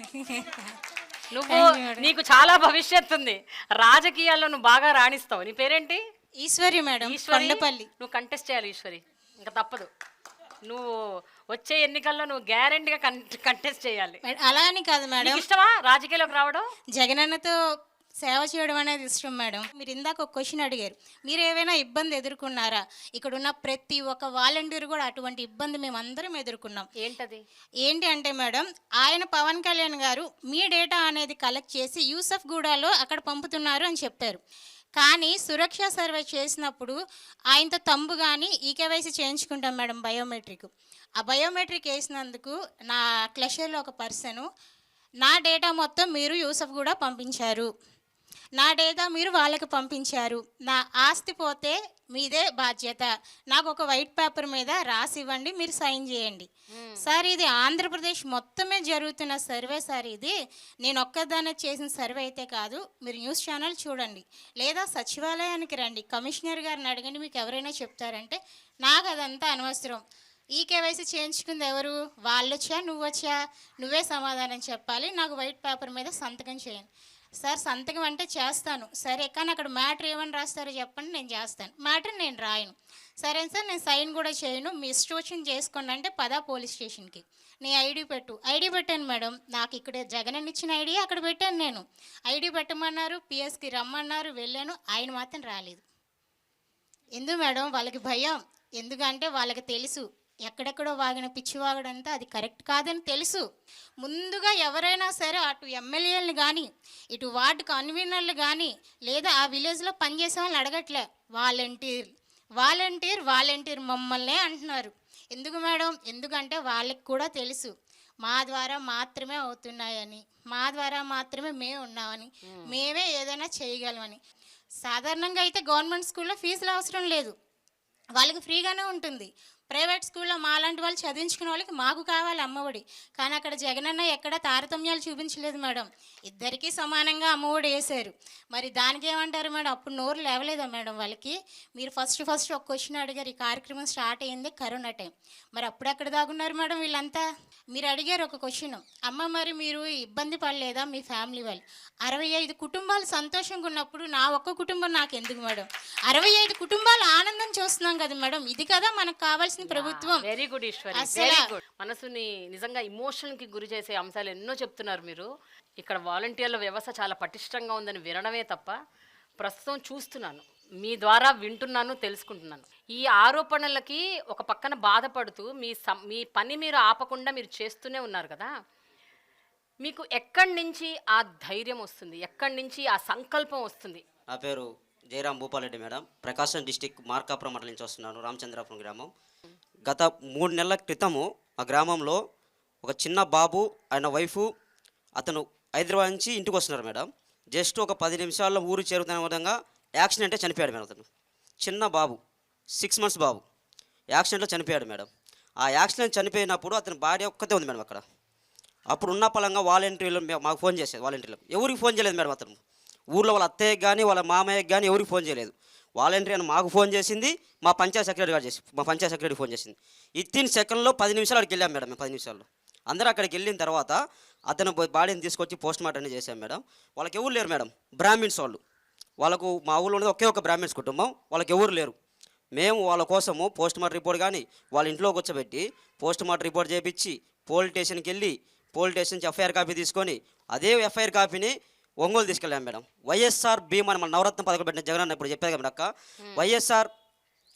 నువ్వు నీకు చాలా భవిష్యత్తు ఉంది, రాజకీయాల్లో నువ్వు బాగా రాణిస్తావు. నీ పేరేంటి? ఈశ్వరి మేడం, కొండపల్లి. నువ్వు కంటెస్ట్ చేయాలి ఈశ్వరి, ఇంకా తప్పదు. నువ్వు వచ్చే ఎన్నికల్లో నువ్వు గ్యారెంటీగా కంటెస్ట్ చేయాలి. అలా అని కాదు మేడం, ఇష్టమా రాజకీయాల్లోకి రావడం? జగనన్నతో సేవ చేయడం అనేది ఇష్టం మేడం. మీరు ఇందాక ఒక క్వశ్చన్ అడిగారు, మీరు ఏమైనా ఇబ్బంది ఎదుర్కొన్నారా? ఇక్కడ ఉన్న ప్రతి ఒక్క వాలంటీర్ కూడా అటువంటి ఇబ్బంది మేము అందరం ఎదుర్కొన్నాం. ఏంటి అంటే మేడం, ఆయన పవన్ కళ్యాణ్ గారు మీ డేటా అనేది కలెక్ట్ చేసి యూసఫ్ గూడాలో అక్కడ పంపుతున్నారు అని చెప్పారు. కానీ సురక్ష సర్వే చేసినప్పుడు ఆయనతో తంబు కానీ ఈకేవైసీ చేయించుకుంటాం మేడం, బయోమెట్రిక్. ఆ బయోమెట్రిక్ వేసినందుకు నా క్లషర్లో ఒక పర్సను నా డేటా మొత్తం మీరు యూసఫ్ కూడా పంపించారు, నా డేటా మీరు వాళ్ళకి పంపించారు, నా ఆస్తి పోతే మీదే బాధ్యత, నాకు ఒక వైట్ పేపర్ మీద రాసి ఇవ్వండి, మీరు సైన్ చేయండి. సార్, ఇది ఆంధ్రప్రదేశ్ మొత్తమే జరుగుతున్న సర్వే సార్. ఇది నేను ఒక్కదానే చేసిన సర్వే అయితే కాదు. మీరు న్యూస్ ఛానల్ చూడండి, లేదా సచివాలయానికి రండి, కమిషనర్ గారిని అడగండి, మీకు ఎవరైనా చెప్తారంటే. నాకు అదంతా అనవసరం. ఈ కేవైసీ చేయించుకుంది ఎవరు? వాళ్ళు వచ్చా నువ్వు వచ్చా? నువ్వే సమాధానం చెప్పాలి. నాకు వైట్ పేపర్ మీద సంతకం చేయండి. సార్, సంతకం అంటే చేస్తాను, సరే, కానీ అక్కడ మ్యాటర్ ఏమని రాస్తారో చెప్పండి, నేను చేస్తాను. మ్యాటర్ నేను రాయను. సరే సార్, నేను సైన్ కూడా చేయను, మీ ఇష్టం చేసుకోండి అంటే పదా పోలీస్ స్టేషన్కి, నీ ఐడి పెట్టు. ఐడి పెట్టాను మేడం, నాకు ఇక్కడ జగన్ ఇచ్చిన ఐడి అక్కడ పెట్టాను. నేను ఐడి పెట్టమన్నారు, పిఎస్కి రమ్మన్నారు, వెళ్ళాను, ఆయన మాత్రం రాలేదు. ఎందుకు మేడం? వాళ్ళకి భయం. ఎందుకంటే వాళ్ళకి తెలుసు ఎక్కడెక్కడో వాగిన పిచ్చివాగడంతా అది కరెక్ట్ కాదని తెలుసు. ముందుగా ఎవరైనా సరే అటు ఎమ్మెల్యేలను కానీ ఇటు వార్డు కన్వీనర్లు కానీ లేదా ఆ విలేజ్లో పనిచేసే వాళ్ళని అడగట్లే, వాలంటీర్ మమ్మల్నే అంటున్నారు. ఎందుకు మేడం? ఎందుకంటే వాళ్ళకి కూడా తెలుసు మా ద్వారా మాత్రమే అవుతున్నాయని, మా ద్వారా మాత్రమే మేము ఉన్నామని, మేమే ఏదైనా చేయగలమని. సాధారణంగా అయితే గవర్నమెంట్ స్కూల్లో ఫీజులు అవసరం లేదు, వాళ్ళకి ఫ్రీగానే ఉంటుంది. ప్రైవేట్ స్కూల్లో మాలాంటి వాళ్ళు చదివించుకునే వాళ్ళకి మాకు కావాలి అమ్మఒడి. కానీ అక్కడ జగనన్న ఎక్కడ తారతమ్యాలు చూపించలేదు మేడం, ఇద్దరికీ సమానంగా అమ్మఒడి వేశారు. మరి దానికి ఏమంటారు మేడం? అప్పుడు నోరు లేవలేదా మేడం వాళ్ళకి? మీరు ఫస్ట్ ఒక క్వశ్చన్ అడిగారు, ఈ కార్యక్రమం స్టార్ట్ అయ్యింది కరోనా టైం, మరి అప్పుడు ఎక్కడ దాగున్నారు మేడం వీళ్ళంతా? మీరు అడిగారు ఒక క్వశ్చన్, అమ్మ మరి మీరు ఇబ్బంది పడలేదా మీ ఫ్యామిలీ వాళ్ళు? 65 కుటుంబాలు సంతోషంగా ఉన్నప్పుడు నా ఒక్క కుటుంబం నాకు ఎందుకు మేడం? 65 కుటుంబాలు ఆనందం చూస్తున్నాం కదా మేడం, ఇది కదా మనకు కావాల్సిన ప్రభుత్వం. వెరీ గుడ్ ఈశ్వరి, అసలు- వెరీ గుడ్. మనసుని నిజంగా ఇమోషన్కి గురి చేసే అంశాలు ఎన్నో చెప్తున్నారు మీరు. ఇక్కడ వాలంటీర్ల వ్యవస్థ చాలా పటిష్టంగా ఉందని వినడమే తప్ప ప్రస్తుతం చూస్తున్నాను, మీ ద్వారా వింటున్నాను, తెలుసుకుంటున్నాను. ఈ ఆరోపణలకి ఒక పక్కన బాధపడుతూ మీ పని మీరు ఆపకుండా మీరు చేస్తూనే ఉన్నారు కదా, మీకు ఎక్కడి నుంచి ఆ ధైర్యం వస్తుంది, ఎక్కడి నుంచి ఆ సంకల్పం వస్తుంది? నా పేరు జయరాం భూపాలరెడ్డి మేడం, ప్రకాశం డిస్టిక్ మార్కాపురం మండలం నుంచి వస్తున్నాను, రామచంద్రాపురం గ్రామం. గత 3 నెలల క్రితము మా గ్రామంలో ఒక చిన్న బాబు ఆయన వైఫ్ అతను హైదరాబాద్ నుంచి ఇంటికి వస్తున్నారు మేడం. జస్ట్ ఒక 10 నిమిషాల్లో ఊరు చేరుతున్న విధంగా యాక్సిడెంటే చనిపోయాడు మేడం. అతను చిన్న బాబు, 6 months బాబు యాక్సిడెంట్లో చనిపోయాడు మేడం. ఆ యాక్సిడెంట్ చనిపోయినప్పుడు అతని భార్య ఒక్కతే ఉంది మేడం అక్కడ. అప్పుడు ఉన్న పలంగా వాలంటీర్లు మాకు ఫోన్ చేసేది, వాలంటీర్లకు ఎవరికి ఫోన్ చేయలేదు మేడం. అతను ఊళ్ళో వాళ్ళ అత్తయ్యకి కానీ వాళ్ళ మామయ్యకి కానీ ఎవరికి ఫోన్ చేయలేదు. వాలంటీర్ అని మాకు ఫోన్ చేసింది, మా పంచాయత్ సెక్రటరీ గారు మా పంచాయత్ సెక్రటరీ ఫోన్ చేసింది. ఇత్తిన్ సెకండ్లో 10 నిమిషాలు అక్కడికి వెళ్ళాం మేడం. మేము 10 నిమిషాల్లో అందరూ అక్కడికి వెళ్ళిన తర్వాత అతను బాడీని తీసుకొచ్చి పోస్ట్ మార్టం అనేది చేశాం మేడం. వాళ్ళకి ఎవరు లేరు మేడం, బ్రాహ్మిన్స్ వాళ్ళకు మా ఊళ్ళో ఉన్నది ఒకే ఒక బ్రాహ్మిన్స్ కుటుంబం, వాళ్ళకి ఎవరు లేరు. మేము వాళ్ళ కోసము పోస్ట్ మార్టం రిపోర్ట్ కానీ వాళ్ళ ఇంట్లో కూర్చోబెట్టి పోస్ట్ మార్టం రిపోర్ట్ చేయించి పోలీస్ స్టేషన్కి వెళ్ళి పోలీస్ స్టేషన్ నుంచి ఎఫ్ఐఆర్ కాపీ తీసుకొని అదే ఎఫ్ఐఆర్ కాపీని ఒంగోలు తీసుకెళ్ళాం మేడం. వైఎస్ఆర్ బీమా మన నవరత్న పథకం పెట్టిన జగన్ ఇప్పుడు చెప్పారు కదా అక్క, వైఎస్ఆర్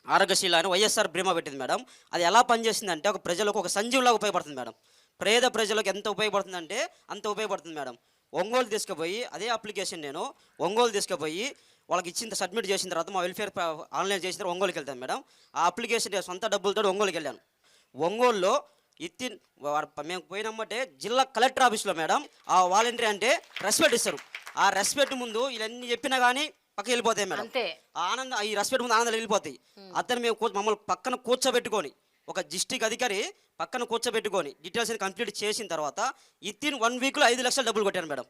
ఆరోగ్యశీల అని వైఎస్ఆర్ బీమా పెట్టింది మేడం. అది ఎలా పనిచేస్తుందంటే ఒక ప్రజలకు ఒక సంజీవులాగా ఉపయోగపడుతుంది మేడం. పేద ప్రజలకు ఎంత ఉపయోగపడుతుందంటే అంత ఉపయోగపడుతుంది మేడం. ఒంగోలు తీసుకుపోయి అదే అప్లికేషన్ నేను ఒంగోలు తీసుకుపోయి వాళ్ళకి ఇచ్చిన సబ్మిట్ చేసిన తర్వాత మా వెల్ఫేర్ ఆన్లైన్ చేసిన తర్వాత ఒంగోలుకి వెళ్తాను మేడం. ఆ అప్లికేషన్ సొంత డబ్బులతో ఒంగోలుకి వెళ్ళాను. ఒంగోలులో మేము పోయినమ్మంటే జిల్లా కలెక్టర్ ఆఫీస్లో మేడం ఆ వాలంటీర్ అంటే రెస్పెక్ట్ ఇస్తారు. ఆ రెస్పెక్ట్ ముందు ఇవన్నీ చెప్పినా కానీ పక్కకి వెళ్ళిపోతాయి మేడం. ఆ ఆనందం, ఈ రెస్పెక్ట్ ముందు ఆనందాలు వెళ్ళిపోతాయి. అతను మమ్మల్ని పక్కన కూర్చోబెట్టుకొని ఒక డిస్ట్రిక్ట్ అధికారి పక్కన కూర్చోబెట్టుకొని డీటెయిల్స్ కంప్లీట్ చేసిన తర్వాత ఇత్తిన్ 1 వీక్లో 5 లక్షలు డబ్బులు కొట్టాను మేడం.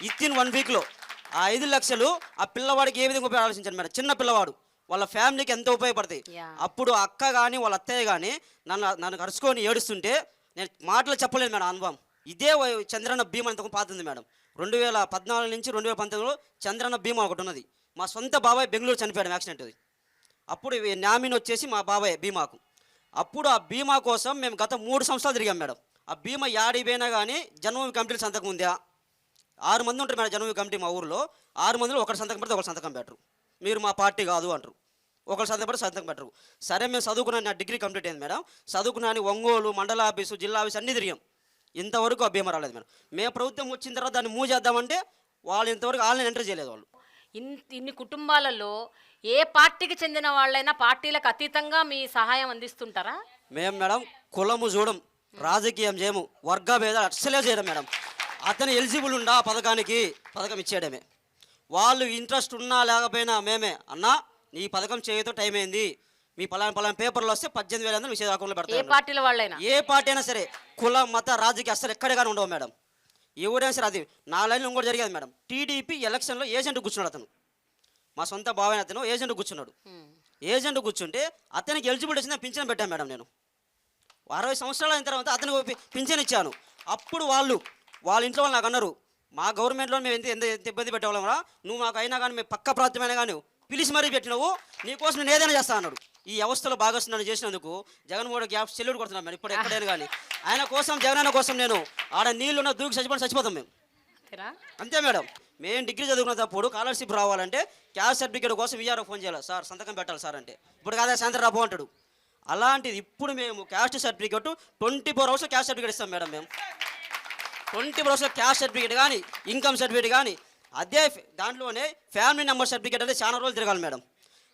ఇత్తిన్ 1 వీక్లో ఆ 5 లక్షలు ఆ పిల్లవాడికి ఏ విధంగా ఉపయోగ ఆలోచించాను మేడం. చిన్న పిల్లవాడు, వాళ్ళ ఫ్యామిలీకి ఎంతో ఉపయోగపడతాయి. అప్పుడు అక్క కానీ వాళ్ళ అత్తయ్య కానీ నన్ను కరుచుకొని ఏడుస్తుంటే నేను మాటలు చెప్పలేను మేడం. అనుభవం ఇదే చంద్రన్న బీమా అంతకు పాతుంది మేడం. 2014 నుంచి 2019లో చంద్రన్న బీమా ఒకటి ఉన్నది. మా సొంత బాబాయ్ బెంగళూరు చనిపోయాడు యాక్సిడెంట్ అది. అప్పుడు నామినీ వచ్చేసి మా బాబాయ్ బీమాకు. అప్పుడు ఆ బీమా కోసం మేము గత 3 సంవత్సరాలు తిరిగాం మేడం. ఆ బీమా యాడికి పోయినా కానీ జన్మభూమి కమిటీలు సంతకం ఉందా? 6 మంది ఉంటారు మేడం జన్మభూమి కమిటీ మా ఊరిలో. 6 మందిలో ఒకటి సంతకం పెడితే ఒకటి సంతకం పెట్టరు. మీరు మా పార్టీ కాదు అంటారు. ఒకరు సంతకం పెడితే సంతకం పెట్టరు. సరే మేము చదువుకున్నాను, నా డిగ్రీ కంప్లీట్ అయింది మేడం. చదువుకున్నాను, ఒంగోలు మండల ఆఫీసు జిల్లా ఆఫీసు అన్నీ తిరిగాం. ఇంతవరకు ఆ బీమా రాలేదు మేడం. మేము ప్రభుత్వం వచ్చిన తర్వాత దాన్ని మూవ్ చేద్దామంటే వాళ్ళు ఇంతవరకు ఆన్లైన్ ఎంటర్ చేయలేదు. వాళ్ళు ఇన్ని కుటుంబాలలో ఏ పార్టీకి చెందిన వాళ్ళైనా పార్టీలకు అతీతంగా మీ సహాయం అందిస్తుంటారా? మేము మేడం కులము చూడం, రాజకీయం చేయము, వర్గ భేదాలు అస్సలే చేయడం మేడం. అతను ఎలిజిబుల్ ఉండా పథకానికి పథకం ఇచ్చేయడమే. వాళ్ళు ఇంట్రెస్ట్ ఉన్నా లేకపోయినా మేమే అన్నా నీ పథకం చేయతో టైం అయింది, మీ పలానా పేపర్లు వస్తే 18,000 మీ అకౌంట్లో పెడతారు. ఏ పార్టీల వాళ్ళైనా, ఏ పార్టీ అయినా సరే, కుల మత రాజకీయ అస్సలు ఎక్కడిగానే ఉండవు మేడం. ఎవరైనా సరే. అది నా లైన్లో ఇంకోటి జరిగేది మేడం. టీడీపీ ఎలక్షన్లో ఏజెంట్ కూర్చున్నాడు. అతను మా సొంత బావైన అతను ఏజెంట్ కూర్చున్నాడు. ఏజెంట్ కూర్చుంటే అతనికి ఎలిజిబిలిటీ వచ్చిందని పింఛన్ పెట్టాను మేడం. నేను 60 సంవత్సరాలు అయిన తర్వాత అతనికి పింఛన్ ఇచ్చాను. అప్పుడు వాళ్ళ ఇంట్లో వాళ్ళు నాకు అన్నారు, మా గవర్నమెంట్లో మేము ఎంత ఇబ్బంది పెట్టేవాళ్ళం, నువ్వు మాకు అయినా కానీ మేము పక్క ప్రాంతమైనా కానీ పిలిచి మరీ పెట్టినావు, నీకోసం నేను ఏదైనా చేస్తా అన్నాడు. ఈ వ్యవస్థలో భాగస్వామ్యం చేసినందుకు జగన్మోహన్ గ్యాప్ సెల్యూట్ కొడుతున్నాను మేడం. ఇప్పుడు ఎక్కడైనా కానీ ఆయన కోసం, జగనన్న కోసం నేను ఆడ నీళ్ళున్న దూకి చచ్చిపోతాం మేము. అంతే మేడం. మేము డిగ్రీ చదువుకున్నప్పుడు స్కాలర్షిప్ రావాలంటే క్యాస్ట్ సర్టిఫికేట్ కోసం వీఆర్ఓ ఫోన్ చేయాలి, సార్ సంతకం పెట్టాలి సార్ అంటే. ఇప్పుడు కాదా సాయంత్రం రాబో అంటాడు. అలాంటిది ఇప్పుడు మేము caste certificate 24 hours caste certificate ఇస్తాం మేడం. మేము 24 hours క్యాస్ట్ సర్టిఫికేట్ కానీ ఇన్కమ్ సర్టిఫికేట్ కానీ అదే దాంట్లోనే ఫ్యామిలీ నెంబర్ సర్టిఫికేట్ అంటే చాలా రోజులు తిరగాలి మేడం.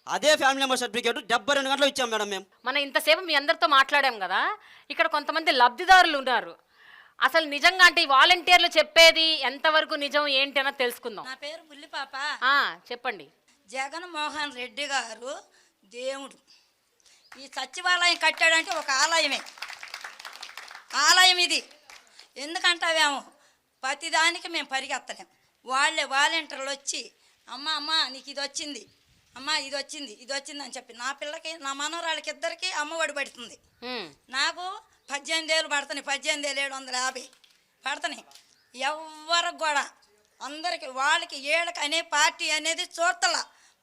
అదే ఫ్యామిలీ నెంబర్ సర్టిఫికేట్ 72 గంటలు ఇచ్చాం మేడం. మేము మనం ఇంతసేపు మీ అందరితో మాట్లాడాం కదా, ఇక్కడ కొంతమంది లబ్ధిదారులు ఉన్నారు. అసలు నిజంగా అంటే ఈ వాలంటీర్లు చెప్పేది ఎంతవరకు నిజం ఏంటి అన్నది తెలుసుకుందాం. నా పేరు బుల్లిపాప. చెప్పండి. జగన్మోహన్ రెడ్డి గారు దేవుడు. ఈ సచివాలయం కట్టాడంటే ఒక ఆలయమే, ఆలయం ఇది. ఎందుకంటావేమో ప్రతిదానికి మేము పరిగెత్తలేం. వాళ్ళే వాలంటీర్లు వచ్చి అమ్మ నీకు ఇది వచ్చింది, అమ్మ ఇది వచ్చింది అని చెప్పి నా పిల్లకి నా మనవరాళ్ళకి ఇద్దరికి అమ్మఒడి పడుతుంది. నాకు 18 ఏళ్ళు పడుతున్నాయి, 18,750 పడుతున్నాయి. ఎవరికి కూడా అందరికి వాళ్ళకి ఏళ్ళకి అనే పార్టీ అనేది చూడతల.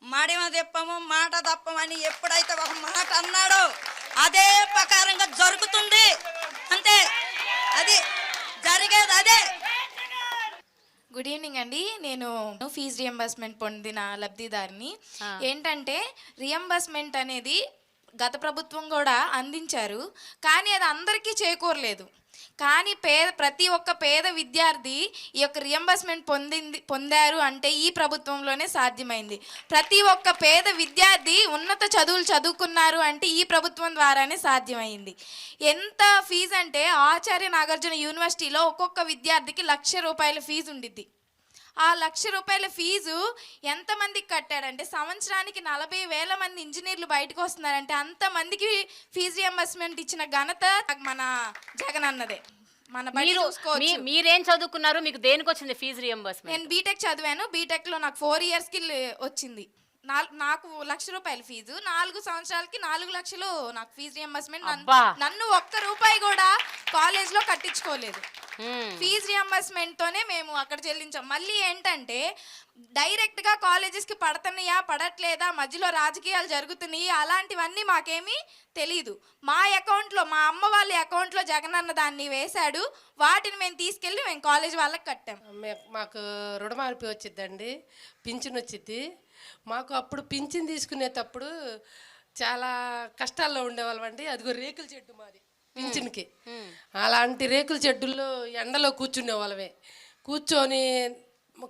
మడిమ తెప్పము మాట తప్పము అని ఎప్పుడైతే ఒక మాట అన్నాడో అదే ప్రకారంగా జరుగుతుంది. అంతే, అది జరిగేది అదే. గుడ్ ఈవినింగ్ అండి. నేను ఫీజు రియంబర్స్మెంట్ పొందిన లబ్ధిదారిని. ఏంటంటే రియంబర్స్మెంట్ అనేది గత ప్రభుత్వం కూడా అందించారు, కానీ అది అందరికీ చేకూరలేదు. కానీ ప్రతి ఒక్క పేద విద్యార్థి ఈ యొక్క రియంబర్స్మెంట్ పొందారు అంటే ఈ ప్రభుత్వంలోనే సాధ్యమైంది. ప్రతి ఒక్క పేద విద్యార్థి ఉన్నత చదువులు చదువుకున్నారు అంటే ఈ ప్రభుత్వం ద్వారానే సాధ్యమైంది. ఎంత ఫీజు అంటే ఆచార్య నాగార్జున యూనివర్సిటీలో ఒక్కొక్క విద్యార్థికి ₹1,00,000 ఫీజు ఉండిద్ది. ఆ ₹1,00,000 ఫీజు ఎంతమందికి కట్టాడంటే సంవత్సరానికి 40,000 మంది ఇంజనీర్లు బయటకు వస్తున్నారంటే అంతమందికి ఫీజు రియంబర్స్మెంట్ ఇచ్చిన ఘనత మన జగన్ అన్నదే. మన మీరేం చదువుకున్నారు, మీకు దేనికి వచ్చింది ఫీజు రియంబర్స్మెంట్? నేను బీటెక్ చదివాను. బీటెక్లో నాకు 4 ఇయర్స్కి వచ్చింది. నాకు ₹1,00,000 ఫీజు, 4 సంవత్సరాలకి 4 లక్షలు నాకు ఫీజు రియంబర్స్మెంట్. నన్ను ₹1 కూడా కాలేజ్లో కట్టించుకోలేదు. ఫీజు రియంబర్స్మెంట్ తోనే మేము అక్కడ చెల్లించాం. మళ్ళీ ఏంటంటే డైరెక్ట్గా కాలేజెస్కి పడుతున్నాయా పడట్లేదా, మధ్యలో రాజకీయాలు జరుగుతున్నాయి, అలాంటివన్నీ మాకేమీ తెలీదు. మా అకౌంట్లో, మా అమ్మ వాళ్ళ అకౌంట్లో జగనన్న దాన్ని వేశాడు. వాటిని మేము తీసుకెళ్ళి మేము కాలేజ్ వాళ్ళకి కట్టాం. మాకు రుణమాఫీ వచ్చిద్దండి, పింఛన్ వచ్చిద్ది. మాకు అప్పుడు పింఛన్ తీసుకునేటప్పుడు చాలా కష్టాల్లో ఉండేవాళ్ళం అండి. అదిగో రేకుల చెట్టు మాది పింఛన్కి. అలాంటి రేకుల చెట్టుల్లో ఎండలో కూర్చునే వాళ్ళమే. కూర్చొని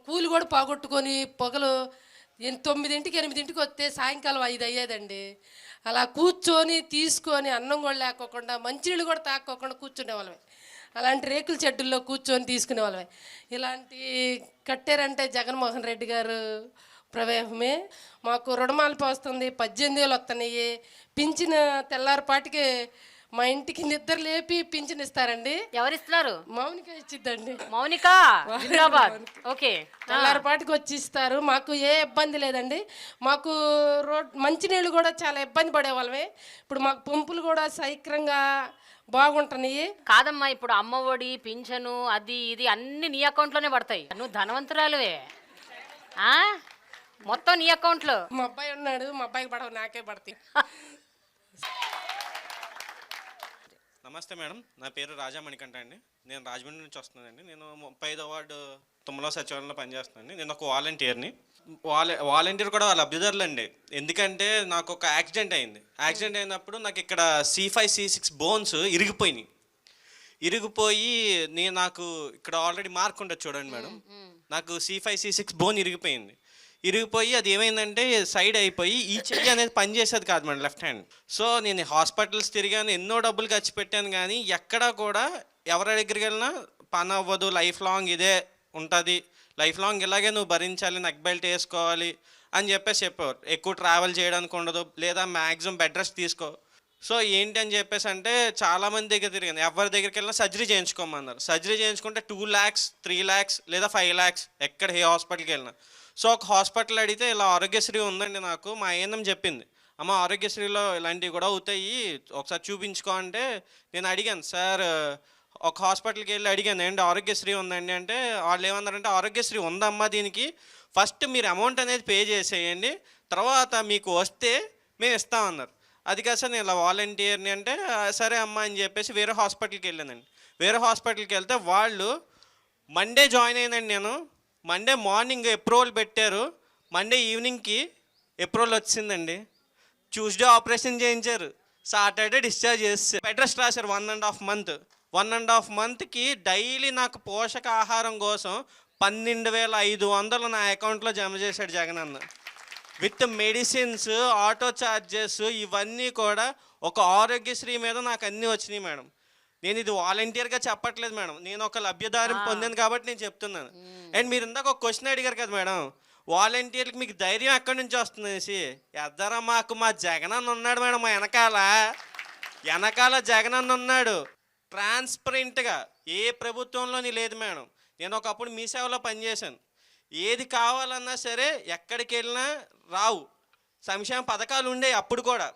కూలి కూడా పోగొట్టుకొని పొగలు 9ంటికి 8ంటికి వస్తే సాయంకాలం 5 అయ్యేదండి. అలా కూర్చొని తీసుకొని అన్నం కూడా లేకోకుండా మంచినీళ్ళు కూడా తాక్కోకుండా కూర్చునే వాళ్ళమే. అలాంటి రేకుల చెట్టుల్లో కూర్చొని తీసుకునే వాళ్ళమే. ఇలాంటి కట్టారంటే జగన్మోహన్ రెడ్డి గారు ప్రవేశమే. మాకు రుణమాఫీ వస్తుంది, 18,000 వస్తున్నాయి. పింఛన్ తెల్లారిపాటికి మా ఇంటికి నిద్ర లేపి పింఛన్ ఇస్తారండి. ఎవరిస్తున్నారు? మౌనిక ఇచ్చిద్దండి. మౌనిక జిందాబాద్. ఓకే, తెల్లారిపాటికి వచ్చి ఇస్తారు. మాకు ఏ ఇబ్బంది లేదండి. మాకు మంచినీళ్ళు కూడా చాలా ఇబ్బంది పడేవాళ్ళమే. ఇప్పుడు మాకు పంపులు కూడా సైక్రంగా బాగుంటున్నాయి. కాదమ్మా, ఇప్పుడు అమ్మ ఒడి, పింఛను, అది ఇది అన్ని నీ అకౌంట్లోనే పడతాయి. నువ్వు ధనవంతురాలువే, మొత్తం నీ అకౌంట్లో. మా అబ్బాయి ఉన్నాడు, మా అబ్బాయికి పడవు, నాకే పడతాయి. నమస్తే మేడం, నా పేరు రాజా మణికంఠ అండి. నేను రాజమండ్రి నుంచి వస్తున్నానండి. నేను 35వ వార్డు 9వ సచివాలయంలో పనిచేస్తున్నానండి. నేను ఒక వాలంటీర్ని. వాలంటీర్ కూడా వాళ్ళ లబ్ధిదారులు అండి. ఎందుకంటే నాకు ఒక యాక్సిడెంట్ అయింది. యాక్సిడెంట్ అయినప్పుడు నాకు ఇక్కడ C5, C6 బోన్స్ ఇరిగిపోయి నాకు ఇక్కడ ఆల్రెడీ మార్క్ ఉంటుంది చూడండి మేడం. నాకు C5, C6 బోన్ ఇరిగిపోయి అది ఏమైందంటే సైడ్ అయిపోయి ఈ చెయ్యి అనేది పనిచేసేది కాదు మేడం, లెఫ్ట్ హ్యాండ్. సో నేను హాస్పిటల్స్ తిరిగాను, ఎన్నో డబ్బులు ఖర్చు పెట్టాను, కానీ ఎక్కడా కూడా ఎవరి దగ్గరికి వెళ్ళినా పని అవ్వదు, లైఫ్ లాంగ్ ఇదే ఉంటుంది, లైఫ్ లాంగ్ ఇలాగే నువ్వు భరించాలి, నెక్ బెల్ట్ వేసుకోవాలి అని చెప్పేవారు. ఎక్కువ ట్రావెల్ చేయడానికి ఉండదు, లేదా మ్యాక్సిమం బెడ్ రెస్ట్ తీసుకో. సో ఏంటి అని చెప్పేసి అంటే చాలామంది దగ్గర తిరిగాను, ఎవరి దగ్గరికి వెళ్ళినా సర్జరీ చేయించుకోమన్నారు. సర్జరీ చేయించుకుంటే 2 lakhs, 3 lakhs లేదా 5 lakhs ఎక్కడ ఏ హాస్పిటల్కి వెళ్ళినా. సో ఒక హాస్పిటల్ అడిగితే ఇలా ఆరోగ్యశ్రీ ఉందండి, నాకు మా ఏఎన్ఎం చెప్పింది, అమ్మ ఆరోగ్యశ్రీలో ఇలాంటివి కూడా అవుతాయి, ఒకసారి చూపించుకో అంటే నేను అడిగాను, సార్ ఒక హాస్పిటల్కి వెళ్ళి అడిగాను ఏంటి ఆరోగ్యశ్రీ ఉందండి అంటే వాళ్ళు ఏమన్నారంటే ఆరోగ్యశ్రీ ఉందమ్మా, దీనికి ఫస్ట్ మీరు అమౌంట్ అనేది పే చేసేయండి, తర్వాత మీకు వస్తే మేము ఇస్తామన్నారు. అది కాదు సార్ నేను ఇలా వాలంటీర్ని అంటే సరే అమ్మా అని చెప్పేసి వేరే హాస్పిటల్కి వెళ్ళానండి. వేరే హాస్పిటల్కి వెళ్తే వాళ్ళు మండే జాయిన్ అయినండి. నేను మండే మార్నింగ్ అప్రూవల్ పెట్టారు, మండే ఈవినింగ్కి అప్రూవల్ వచ్చిందండి. ట్యూస్డే ఆపరేషన్ చేయించారు, సాటర్డే డిశ్చార్జ్ చేస్తారు. బెడ్ రెస్ట్ రాశారు 1.5 month. 1.5 monthకి డైలీ నాకు పోషకాహారం కోసం 12,500 నా అకౌంట్లో జమ చేశాడు జగన్ అన్న. విత్ మెడిసిన్స్, ఆటో ఛార్జెస్ ఇవన్నీ కూడా ఒక ఆరోగ్యశ్రీ మీద నాకు అన్నీ వచ్చినాయి మేడం. నేను ఇది వాలంటీర్గా చెప్పట్లేదు మేడం, నేను ఒక లబ్ధిదారం పొందాను కాబట్టి నేను చెప్తున్నాను. అండ్ మీరు ఇందాక ఒక క్వశ్చన్ అడిగారు కదా మేడం, వాలంటీర్లకు మీకు ధైర్యం ఎక్కడి నుంచి వస్తుంది అనేసి. ఎద్దరా మాకు మా జగనన్న ఉన్నాడు మేడం, మా వెనకాల జగనన్న ఉన్నాడు. ట్రాన్స్పరెంట్గా ఏ ప్రభుత్వంలోని లేదు మేడం. నేను ఒకప్పుడు మీ సేవలో పనిచేశాను. ఏది కావాలన్నా సరే ఎక్కడికి వెళ్ళినా రావు. సంక్షేమ పథకాలు ఉండేవి అప్పుడు కూడా,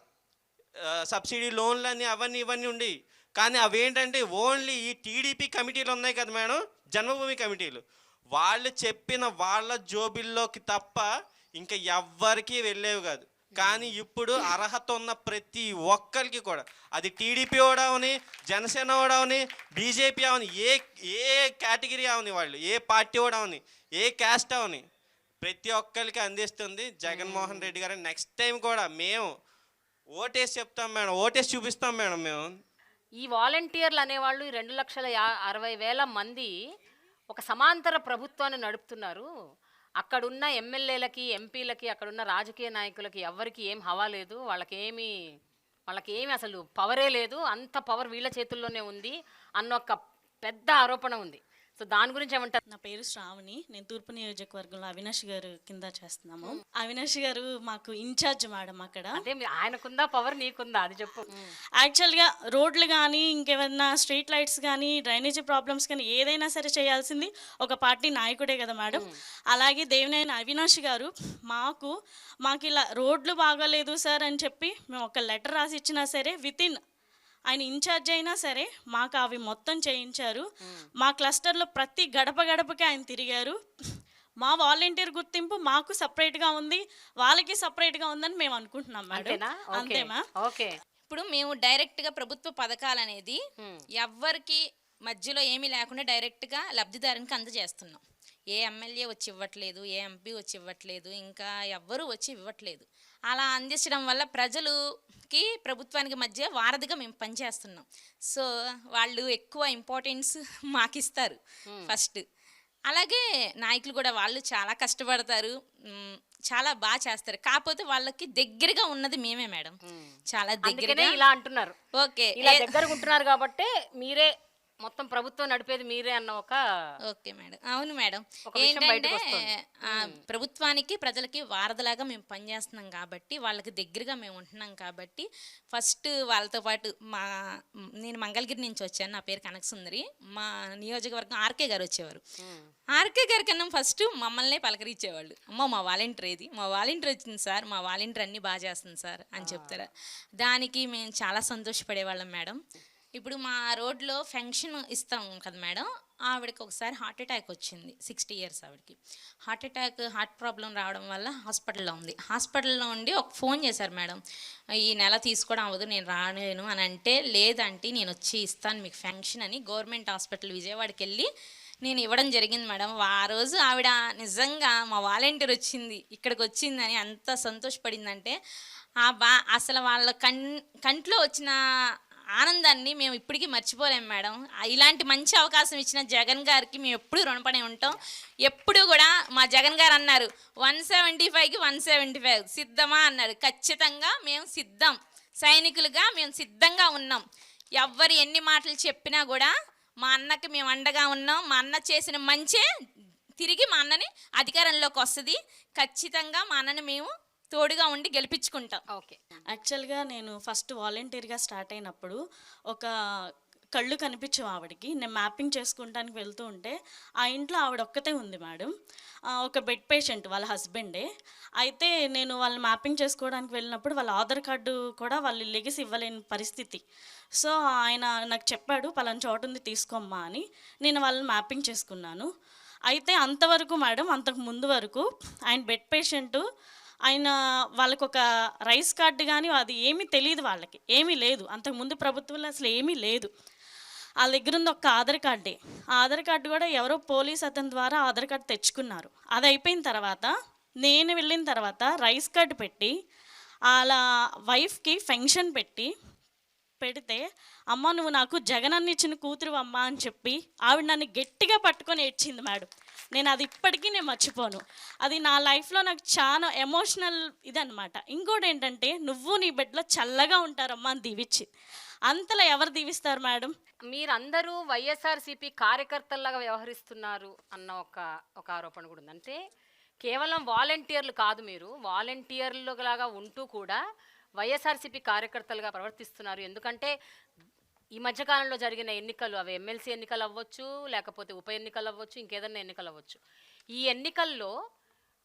సబ్సిడీ లోన్లు అని అవన్నీ ఇవన్నీ ఉండేవి. కానీ అవేంటంటే ఓన్లీ ఈ టీడీపీ కమిటీలు ఉన్నాయి కదా మేడం, జన్మభూమి కమిటీలు, వాళ్ళు చెప్పిన వాళ్ళ జోబిల్లోకి తప్ప ఇంకా ఎవ్వరికీ వెళ్ళేవి కాదు. కానీ ఇప్పుడు అర్హత ఉన్న ప్రతి ఒక్కరికి కూడా, అది టీడీపీ అవని, జనసేన అవని, బీజేపీ అవని, ఏ కేటగిరీ అవని, వాళ్ళు ఏ పార్టీ అవని, ఏ క్యాస్ట్ అవని, ప్రతి ఒక్కరికి అందిస్తుంది జగన్మోహన్ రెడ్డి గారు. నెక్స్ట్ టైం కూడా మేము ఓటేసి చెప్తాం మేడం, ఓటేసి చూపిస్తాం మేడం మేము. ఈ వాలంటీర్లు అనేవాళ్ళు 2,60,000 మంది ఒక సమాంతర ప్రభుత్వాన్ని నడుపుతున్నారు. అక్కడున్న ఎమ్మెల్యేలకి, ఎంపీలకి, అక్కడున్న రాజకీయ నాయకులకి ఎవరికి ఏం హవా లేదు, వాళ్ళకేమి అసలు పవరే లేదు, అంత పవర్ వీళ్ళ చేతుల్లోనే ఉంది అన్న ఒక పెద్ద ఆరోపణ ఉంది. సో దాని గురించి ఏమంటారు? నా పేరు శ్రావణి. నేను తూర్పు నియోజకవర్గంలో అవినాష్ గారు కింద చేస్తున్నాము. అవినాష్ గారు మాకు ఇన్ఛార్జ్ మేడం అక్కడ. అదే ఆయనకుందా పవర్, నీకుందా అది చెప్పు. యాక్చువల్గా రోడ్లు కానీ, ఇంకేమైనా స్ట్రీట్ లైట్స్ కానీ, డ్రైనేజీ ప్రాబ్లమ్స్ కానీ ఏదైనా సరే చేయాల్సింది ఒక పార్టీ నాయకుడే కదా మేడం. అలాగే దేవినేని అవినాష్ గారు మాకు ఇలా రోడ్లు బాగోలేదు సార్ అని చెప్పి మేము ఒక లెటర్ రాసి ఇచ్చినా సరే వితిన్ ఆయన ఇన్ఛార్జ్ అయినా సరే మాకు అవి మొత్తం చేయించారు. మా క్లస్టర్లో ప్రతి గడపకి ఆయన తిరిగారు. మా వాలంటీర్ గుర్తింపు మాకు సపరేట్గా ఉంది, వాళ్ళకి సపరేట్గా ఉందని మేము అనుకుంటున్నాం మేడం. అంతేమా? ఓకే. ఇప్పుడు మేము డైరెక్ట్గా ప్రభుత్వ పథకాలు అనేది ఎవ్వరికి మధ్యలో ఏమీ లేకుండా డైరెక్ట్గా లబ్ధిదారునికి అందజేస్తున్నాం. ఏ ఎమ్మెల్యే వచ్చి ఇవ్వట్లేదు, ఏ ఎంపీ వచ్చి ఇవ్వట్లేదు, ఇంకా ఎవ్వరూ వచ్చి ఇవ్వట్లేదు. అలా అందించడం వల్ల ప్రజలుకి ప్రభుత్వానికి మధ్య వారధిగా మేము పనిచేస్తున్నాం. సో వాళ్ళు ఎక్కువ ఇంపార్టెన్స్ మాకు ఇస్తారు ఫస్ట్. అలాగే నాయకులు కూడా వాళ్ళు చాలా కష్టపడతారు, చాలా బాగా చేస్తారు. కాకపోతే వాళ్ళకి దగ్గరగా ఉన్నది మేమే మేడం, చాలా దగ్గరగా. ఇలా అంటున్నారు. ఓకే, ఇలా దగ్గరగా ఉంటున్నారు కాబట్టి మీరే మొత్తం ప్రభుత్వం నడిపేది మీరే అన్న ఒక. ఓకే మేడం, అవును మేడం. ఏంటంటే ప్రభుత్వానికి ప్రజలకి వారధలాగా మేము పనిచేస్తున్నాం కాబట్టి, వాళ్ళకి దగ్గరగా మేము ఉంటున్నాం కాబట్టి ఫస్ట్ వాళ్ళతో పాటు నేను మంగళగిరి నుంచి వచ్చాను, నా పేరు కనకసుందరి. మా నియోజకవర్గం ఆర్కే గారు వచ్చేవారు. ఆర్కే గారి కన్నా ఫస్ట్ మమ్మల్ని పలకరించేవాళ్ళు. అమ్మ మా వాలంటీర్ ఏది, మా వాలంటీర్ వచ్చింది సార్, మా వాలంటీర్ అన్నీ బాగా చేస్తుంది సార్ అని చెప్తారు. దానికి మేము చాలా సంతోషపడేవాళ్ళం మేడం. ఇప్పుడు మా రోడ్లో ఫంక్షన్ ఇస్తాం కదా మేడం, ఆవిడకి ఒకసారి హార్ట్ అటాక్ వచ్చింది. 60 years ఆవిడకి హార్ట్ ప్రాబ్లం రావడం వల్ల హాస్పిటల్లో ఉంది. హాస్పిటల్లో ఉండి ఒక ఫోన్ చేశారు మేడం, ఈ నెల తీసుకోవడం అవ్వదు, నేను రాలేను అని అంటే, లేదంటే నేను వచ్చి ఇస్తాను మీకు ఫంక్షన్ అని గవర్నమెంట్ హాస్పిటల్ విజయవాడకి వెళ్ళి నేను ఇవ్వడం జరిగింది మేడం. ఆ రోజు ఆవిడ నిజంగా మా వాలంటీర్ వచ్చింది ఇక్కడికి వచ్చిందని ఎంత సంతోషపడిందంటే, అసలు వాళ్ళ కంట్లో వచ్చిన ఆనందాన్ని మేము ఇప్పటికీ మర్చిపోలేము మేడం. ఇలాంటి మంచి అవకాశం ఇచ్చిన జగన్ గారికి మేము ఎప్పుడు రుణపడి ఉంటాం. ఎప్పుడు కూడా మా జగన్ గారు అన్నారు 175కి 175 సిద్ధమా అన్నారు. ఖచ్చితంగా మేము సిద్ధం, సైనికులుగా మేము సిద్ధంగా ఉన్నాం. ఎవ్వరు ఎన్ని మాటలు చెప్పినా కూడా మా అన్నకి మేము అండగా ఉన్నాం. మా అన్న చేసిన మంచే తిరిగి మా అన్నని అధికారంలోకి వస్తుంది. ఖచ్చితంగా మా అన్నని మేము తోడుగా ఉండి గెలిపించుకుంటాం. ఓకే. యాక్చువల్గా నేను ఫస్ట్ వాలంటీర్గా స్టార్ట్ అయినప్పుడు ఒక కళ్ళు కనిపించవు ఆవిడకి. నేను మ్యాపింగ్ చేసుకుంటానికి వెళ్తూ ఉంటే ఆ ఇంట్లో ఆవిడ ఒక్కతే ఉంది మేడం, ఒక బెడ్ పేషెంట్, వాళ్ళ హస్బెండే. అయితే నేను వాళ్ళని మ్యాపింగ్ చేసుకోవడానికి వెళ్ళినప్పుడు వాళ్ళ ఆధార్ కార్డు కూడా వాళ్ళు లెగిసి ఇవ్వలేని పరిస్థితి. సో ఆయన నాకు చెప్పాడు పలానా చోటు ఉంది తీసుకోమ్మా అని. నేను వాళ్ళని మ్యాపింగ్ చేసుకున్నాను. అయితే అంతవరకు మేడం, అంతకు ముందు వరకు ఆయన బెడ్ పేషెంటు, ఆయన వాళ్ళకు ఒక రైస్ కార్డు కానీ అది ఏమీ తెలియదు, వాళ్ళకి ఏమీ లేదు. అంతకుముందు ప్రభుత్వంలో అసలు ఏమీ లేదు. వాళ్ళ దగ్గర ఉంది ఒక ఆధార్ కార్డే. ఆ ఆధార్ కార్డు కూడా ఎవరో పోలీస్ అతని ద్వారా ఆధార్ కార్డు తెచ్చుకున్నారు. అది అయిపోయిన తర్వాత నేను వెళ్ళిన తర్వాత రైస్ కార్డు పెట్టి వాళ్ళ వైఫ్కి ఫంక్షన్ పెడితే, అమ్మ నువ్వు నాకు జగనన్న ఇచ్చిన కూతురు అమ్మ అని చెప్పి ఆవిడ నన్ను గట్టిగా పట్టుకొని ఏడ్చింది మేడం. నేను అది ఇప్పటికీ నేను మర్చిపోను. అది నా లైఫ్లో నాకు చాలా ఎమోషనల్ ఇదనమాట. ఇంకోటి ఏంటంటే, నువ్వు నీ బిడ్డలో చల్లగా ఉంటారమ్మా అని దీవిచ్చి. అంతలా ఎవరు దీవిస్తారు మేడం? మీరందరూ వైఎస్ఆర్సీపీ కార్యకర్తల్లాగా వ్యవహరిస్తున్నారు అన్న ఒక ఆరోపణ కూడా ఉంది. అంటే కేవలం వాలంటీర్లు కాదు, మీరు వాలంటీర్లు లాగా ఉంటూ కూడా వైఎస్ఆర్సీపీ కార్యకర్తలుగా ప్రవర్తిస్తున్నారు. ఎందుకంటే ఈ మధ్యకాలంలో జరిగిన ఎన్నికలు, అవి ఎమ్మెల్సీ ఎన్నికలు అవ్వచ్చు, లేకపోతే ఉప ఎన్నికలు అవ్వచ్చు, ఇంకేదన్నా ఎన్నికలు అవ్వచ్చు. ఈ ఎన్నికల్లో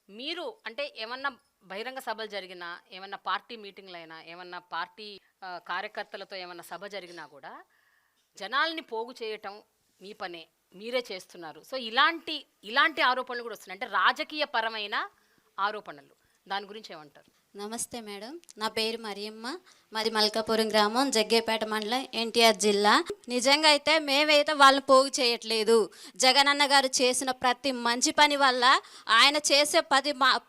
మీరు అంటే ఏమన్నా బహిరంగ సభలు జరిగినా, ఏమన్నా పార్టీ మీటింగ్లు అయినా, ఏమన్నా పార్టీ కార్యకర్తలతో ఏమన్నా సభ జరిగినా కూడా జనాల్ని పోగు చేయటం మీ పనే, మీరే చేస్తున్నారు. సో ఇలాంటి ఆరోపణలు కూడా వస్తున్నాయి, అంటే రాజకీయ పరమైన ఆరోపణలు. దాని గురించి ఏమంటారు? నమస్తే మేడం, నా పేరు మరియమ్మ, మాది మల్కాపురం గ్రామం, జగ్గేపేట మండలం, ఎన్టీఆర్ జిల్లా. నిజంగా అయితే మేమైతే వాళ్ళని పోగు చేయట్లేదు. జగనన్న గారు చేసిన ప్రతి మంచి పని వల్ల, ఆయన చేసే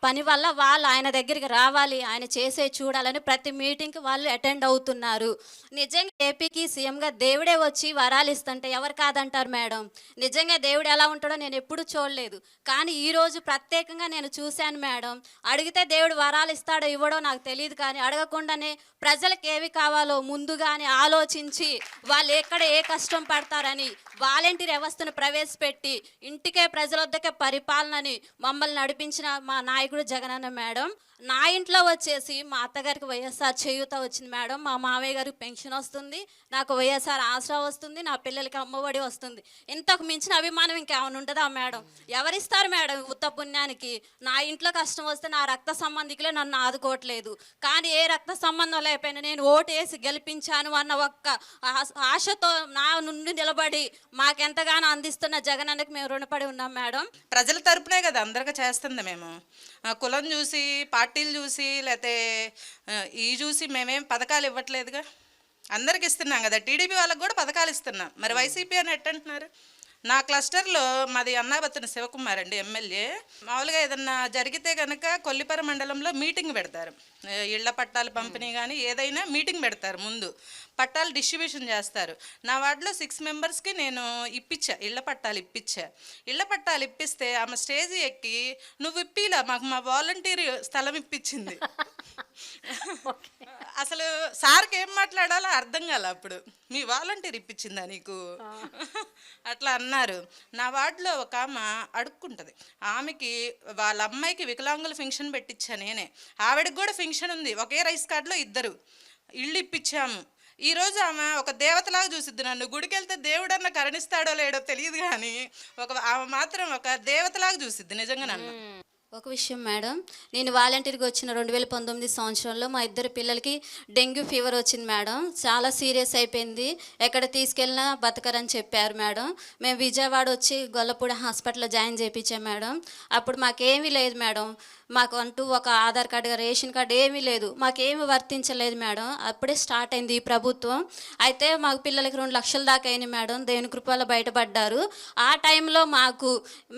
పని వల్ల వాళ్ళు ఆయన దగ్గరికి రావాలి, ఆయన చేసే చూడాలని ప్రతి మీటింగ్కి వాళ్ళు అటెండ్ అవుతున్నారు. నిజంగా ఏపీకి సీఎంగా దేవుడే వచ్చి వరాలు ఇస్తుంటే ఎవరు కాదంటారు మేడం? నిజంగా దేవుడు ఎలా ఉంటాడో నేను ఎప్పుడు చూడలేదు, కానీ ఈరోజు ప్రత్యేకంగా నేను చూశాను మేడం. అడిగితే దేవుడు వరాలు ఇస్తాడో ఇవ్వడో నాకు తెలియదు, కానీ అడగకుండానే ప్రజలకు ఏవి కావాలో ముందుగానే ఆలోచించి వాళ్ళు ఎక్కడ ఏ కష్టం పడతారని వాలంటీర్ వ్యవస్థను ప్రవేశపెట్టి ఇంటికే ప్రజల వద్దకే పరిపాలనని మమ్మల్ని నడిపించిన మా నాయకుడు జగనన్న మేడం. నా ఇంట్లో వచ్చేసి మా అత్తగారికి వైఎస్ఆర్ చేయూత వచ్చింది మేడం, మా మావయ్య గారికి పెన్షన్ వస్తుంది, నాకు వైఎస్ఆర్ ఆసరా వస్తుంది, నా పిల్లలకి అమ్మఒడి వస్తుంది. ఇంతకు మించిన అభిమానం ఇంకేమైనా ఉంటుందా మేడం? ఎవరిస్తారు మేడం ఉత్త పుణ్యానికి? నా ఇంట్లో కష్టం వస్తే నా రక్త సంబంధికులే నన్ను ఆదుకోవట్లేదు, కానీ ఏ రక్త సంబంధం లేకపోయినా నేను ఓటు వేసి గెలిపించాను అన్న ఒక్క ఆశతో నా నుండి నిలబడి మాకెంతగానో అందిస్తున్న జగనన్నకి మేము రుణపడి ఉన్నాం మేడం. ప్రజల తరపునే కదా అందరికీ చేస్తుంది. మేము కులం చూసి, పార్టీలు చూసి, లేకపోతే చూసి మేమేం పథకాలు ఇవ్వట్లేదుగా, అందరికి ఇస్తున్నాం కదా. టీడీపీ వాళ్ళకి కూడా పథకాలు ఇస్తున్నాం, మరి వైసీపీ అని ఎట్టంటున్నారు? నా క్లస్టర్లో మాది అన్నాబత్తున శివకుమార్ అండి, ఎమ్మెల్యే. మామూలుగా ఏదన్నా జరిగితే కనుక కొల్లిపర మండలంలో మీటింగ్ పెడతారు, ఇళ్ల పట్టాలు పంపిణీ కానీ ఏదైనా మీటింగ్ పెడతారు, ముందు పట్టాలు డిస్ట్రిబ్యూషన్ చేస్తారు. నా వార్డులో 6 మెంబర్స్కి నేను ఇప్పించా, ఇళ్ల పట్టాలు ఇప్పించా. ఇళ్ల పట్టాలు ఇప్పిస్తే ఆమె స్టేజ్ ఎక్కి నువ్వు ఇప్పిలా, మాకు మా వాలంటీర్ స్థలం ఇప్పించింది. అసలు సార్కి ఏం మాట్లాడాలో అర్థం కాల. అప్పుడు మీ వాలంటీర్ ఇప్పించిందా నీకు అట్లా అన్నారు. నా వార్డులో ఒక ఆమె అడుక్కుంటుంది, ఆమెకి వాళ్ళ అమ్మాయికి వికలాంగుల ఫంక్షన్ పెట్టించా నేనే, ఆవిడకి కూడా ఫంక్షన్ ఉంది, ఒకే రైస్ కార్డులో 2 ఇళ్ళు ఇప్పించాము. ఈరోజు ఆమె ఒక దేవతలాగా చూసిద్ది నన్ను. గుడికి వెళ్తే దేవుడన్నా కరుణిస్తాడో లేడో తెలియదు, కానీ ఆమె మాత్రం ఒక దేవతలాగా చూసిద్ది నిజంగా నన్ను. ఒక విషయం మేడం, నేను వాలంటీర్గా వచ్చిన 2019 సంవత్సరంలో మా 2 పిల్లలకి డెంగ్యూ ఫీవర్ వచ్చింది మేడం. చాలా సీరియస్ అయిపోయింది, ఎక్కడ తీసుకెళ్ళినా బతకరని చెప్పారు మేడం. మేము విజయవాడ వచ్చి గొల్లపూడి హాస్పిటల్లో జాయిన్ చేయించాం మేడం. అప్పుడు మాకేమీ లేదు మేడం, మాకు అంటూ ఒక ఆధార్ కార్డు, రేషన్ కార్డు ఏమీ లేదు, మాకేమీ వర్తించలేదు మేడం. అప్పుడే స్టార్ట్ అయింది ఈ ప్రభుత్వం. అయితే మాకు పిల్లలకి 2 లక్షల దాకా అయింది మేడం, దేవుని కృపలో బయటపడ్డారు. ఆ టైంలో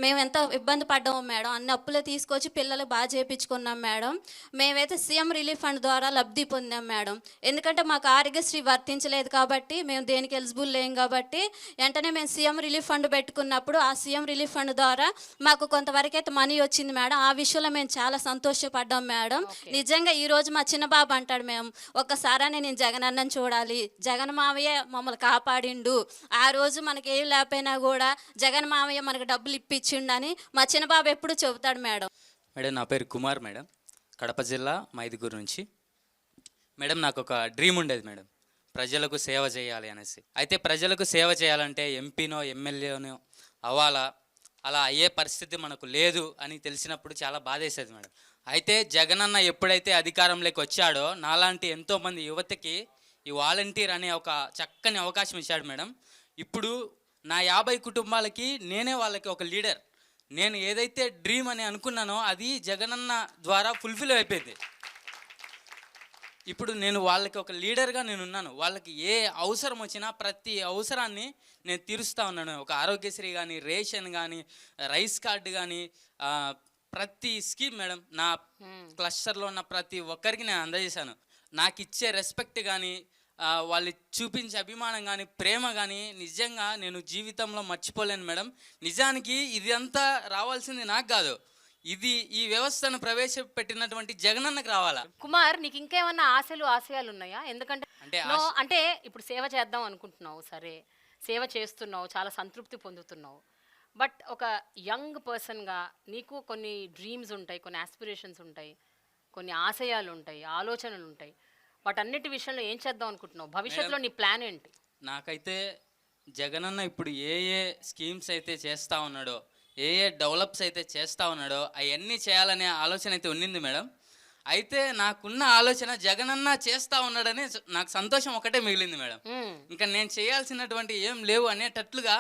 మేము ఎంత ఇబ్బంది పడ్డాము మేడం, అన్ని అప్పులు తీసుకొచ్చి పిల్లలు బాగా చేయించుకున్నాం మేడం. మేమైతే సీఎం రిలీఫ్ ఫండ్ ద్వారా లబ్ధి పొందాం మేడం. ఎందుకంటే మాకు ఆరోగ్యశ్రీ వర్తించలేదు కాబట్టి, మేము దేనికి ఎలిజిబుల్ లేం కాబట్టి, వెంటనే మేము సీఎం రిలీఫ్ ఫండ్ పెట్టుకున్నప్పుడు ఆ సీఎం రిలీఫ్ ఫండ్ ద్వారా మాకు కొంతవరకు అయితే మనీ వచ్చింది మేడం. ఆ విషయంలో మేము చాలా సంతోషపడ్డాం మేడం. నిజంగా ఈరోజు మా చిన్న బాబు అంటాడు, మేము ఒక్కసారి నేను జగనన్నని చూడాలి, జగన్ మావయ్య మమ్మల్ని కాపాడిండు, ఆ రోజు మనకి ఏం లేకపోయినా కూడా జగన్ మావయ్య మనకు డబ్బులు ఇప్పించిండు అని మా చిన్న బాబు ఎప్పుడు చెబుతాడు మేడం. మేడం నా పేరు కుమార్ మేడం, కడప జిల్లా మైదుగురు నుంచి. మేడం నాకు ఒక డ్రీమ్ ఉండేది మేడం, ప్రజలకు సేవ చేయాలి అనేసి. అయితే ప్రజలకు సేవ చేయాలంటే ఎంపీనో ఎమ్మెల్యేనో అవ్వాలా, అలా అయ్యే పరిస్థితి మనకు లేదు అని తెలిసినప్పుడు చాలా బాధేసేది మేడం. అయితే జగనన్న ఎప్పుడైతే అధికారంలోకి వచ్చాడో నాలాంటి ఎంతోమంది యువతకి ఈ వాలంటీర్ అనే ఒక చక్కని అవకాశం ఇచ్చాడు మేడం. ఇప్పుడు నా 50 కుటుంబాలకి నేనే వాళ్ళకి ఒక లీడర్. నేను ఏదైతే డ్రీమ్ అని అనుకున్నానో అది జగనన్న ద్వారా ఫుల్ఫిల్ అయిపోయింది. ఇప్పుడు నేను వాళ్ళకి ఒక లీడర్గా నేను ఉన్నాను. వాళ్ళకి ఏ అవసరం వచ్చినా ప్రతి అవసరాన్ని నేను తీరుస్తూ ఉన్నాను. ఒక ఆరోగ్యశ్రీ కానీ, రేషన్ కానీ, రైస్ కార్డు కానీ, ప్రతి స్కీమ్ మేడం నా క్లస్టర్లో ఉన్న ప్రతి ఒక్కరికి నేను అందజేశాను. నాకు ఇచ్చే రెస్పెక్ట్ కానీ, వాళ్ళు చూపించే అభిమానం కానీ, ప్రేమ కానీ నిజంగా నేను జీవితంలో మర్చిపోలేను మేడం. నిజానికి ఇది అంతా రావాల్సింది నాకు కాదు, ఇది ఈ వ్యవస్థను ప్రవేశపెట్టినటువంటి జగనన్నకు రావాలా. కుమార్, నీకు ఇంకేమన్నా ఆశయాలు ఉన్నాయా? ఎందుకంటే అంటే ఇప్పుడు సేవ చేద్దాం అనుకుంటున్నావు, సరే సేవ చేస్తున్నావు, చాలా సంతృప్తి పొందుతున్నావు, బట్ ఒక యంగ్ పర్సన్గా నీకు కొన్ని డ్రీమ్స్ ఉంటాయి, కొన్ని ఆస్పిరేషన్స్ ఉంటాయి, కొన్ని ఆశయాలు ఉంటాయి, ఆలోచనలు ఉంటాయి. వాటన్నిటి విషయంలో ఏం చేద్దాం అనుకుంటున్నావు? భవిష్యత్తులో నీ ప్లాన్ ఏంటి? నాకైతే జగనన్న ఇప్పుడు ఏ ఏ స్కీమ్స్ అయితే చేస్తూ ఉన్నాడో, ఏ ఏ డెవలప్స్ అయితే చేస్తూ ఉన్నాడో అవన్నీ చేయాలనే ఆలోచన అయితే ఉన్నింది మేడం. అయితే నాకున్న ఆలోచన జగనన్న చేస్తూ ఉన్నాడని నాకు సంతోషం ఒకటే మిగిలింది మేడం. ఇంకా నేను చేయాల్సినటువంటి ఏం లేవు అనేటట్లుగా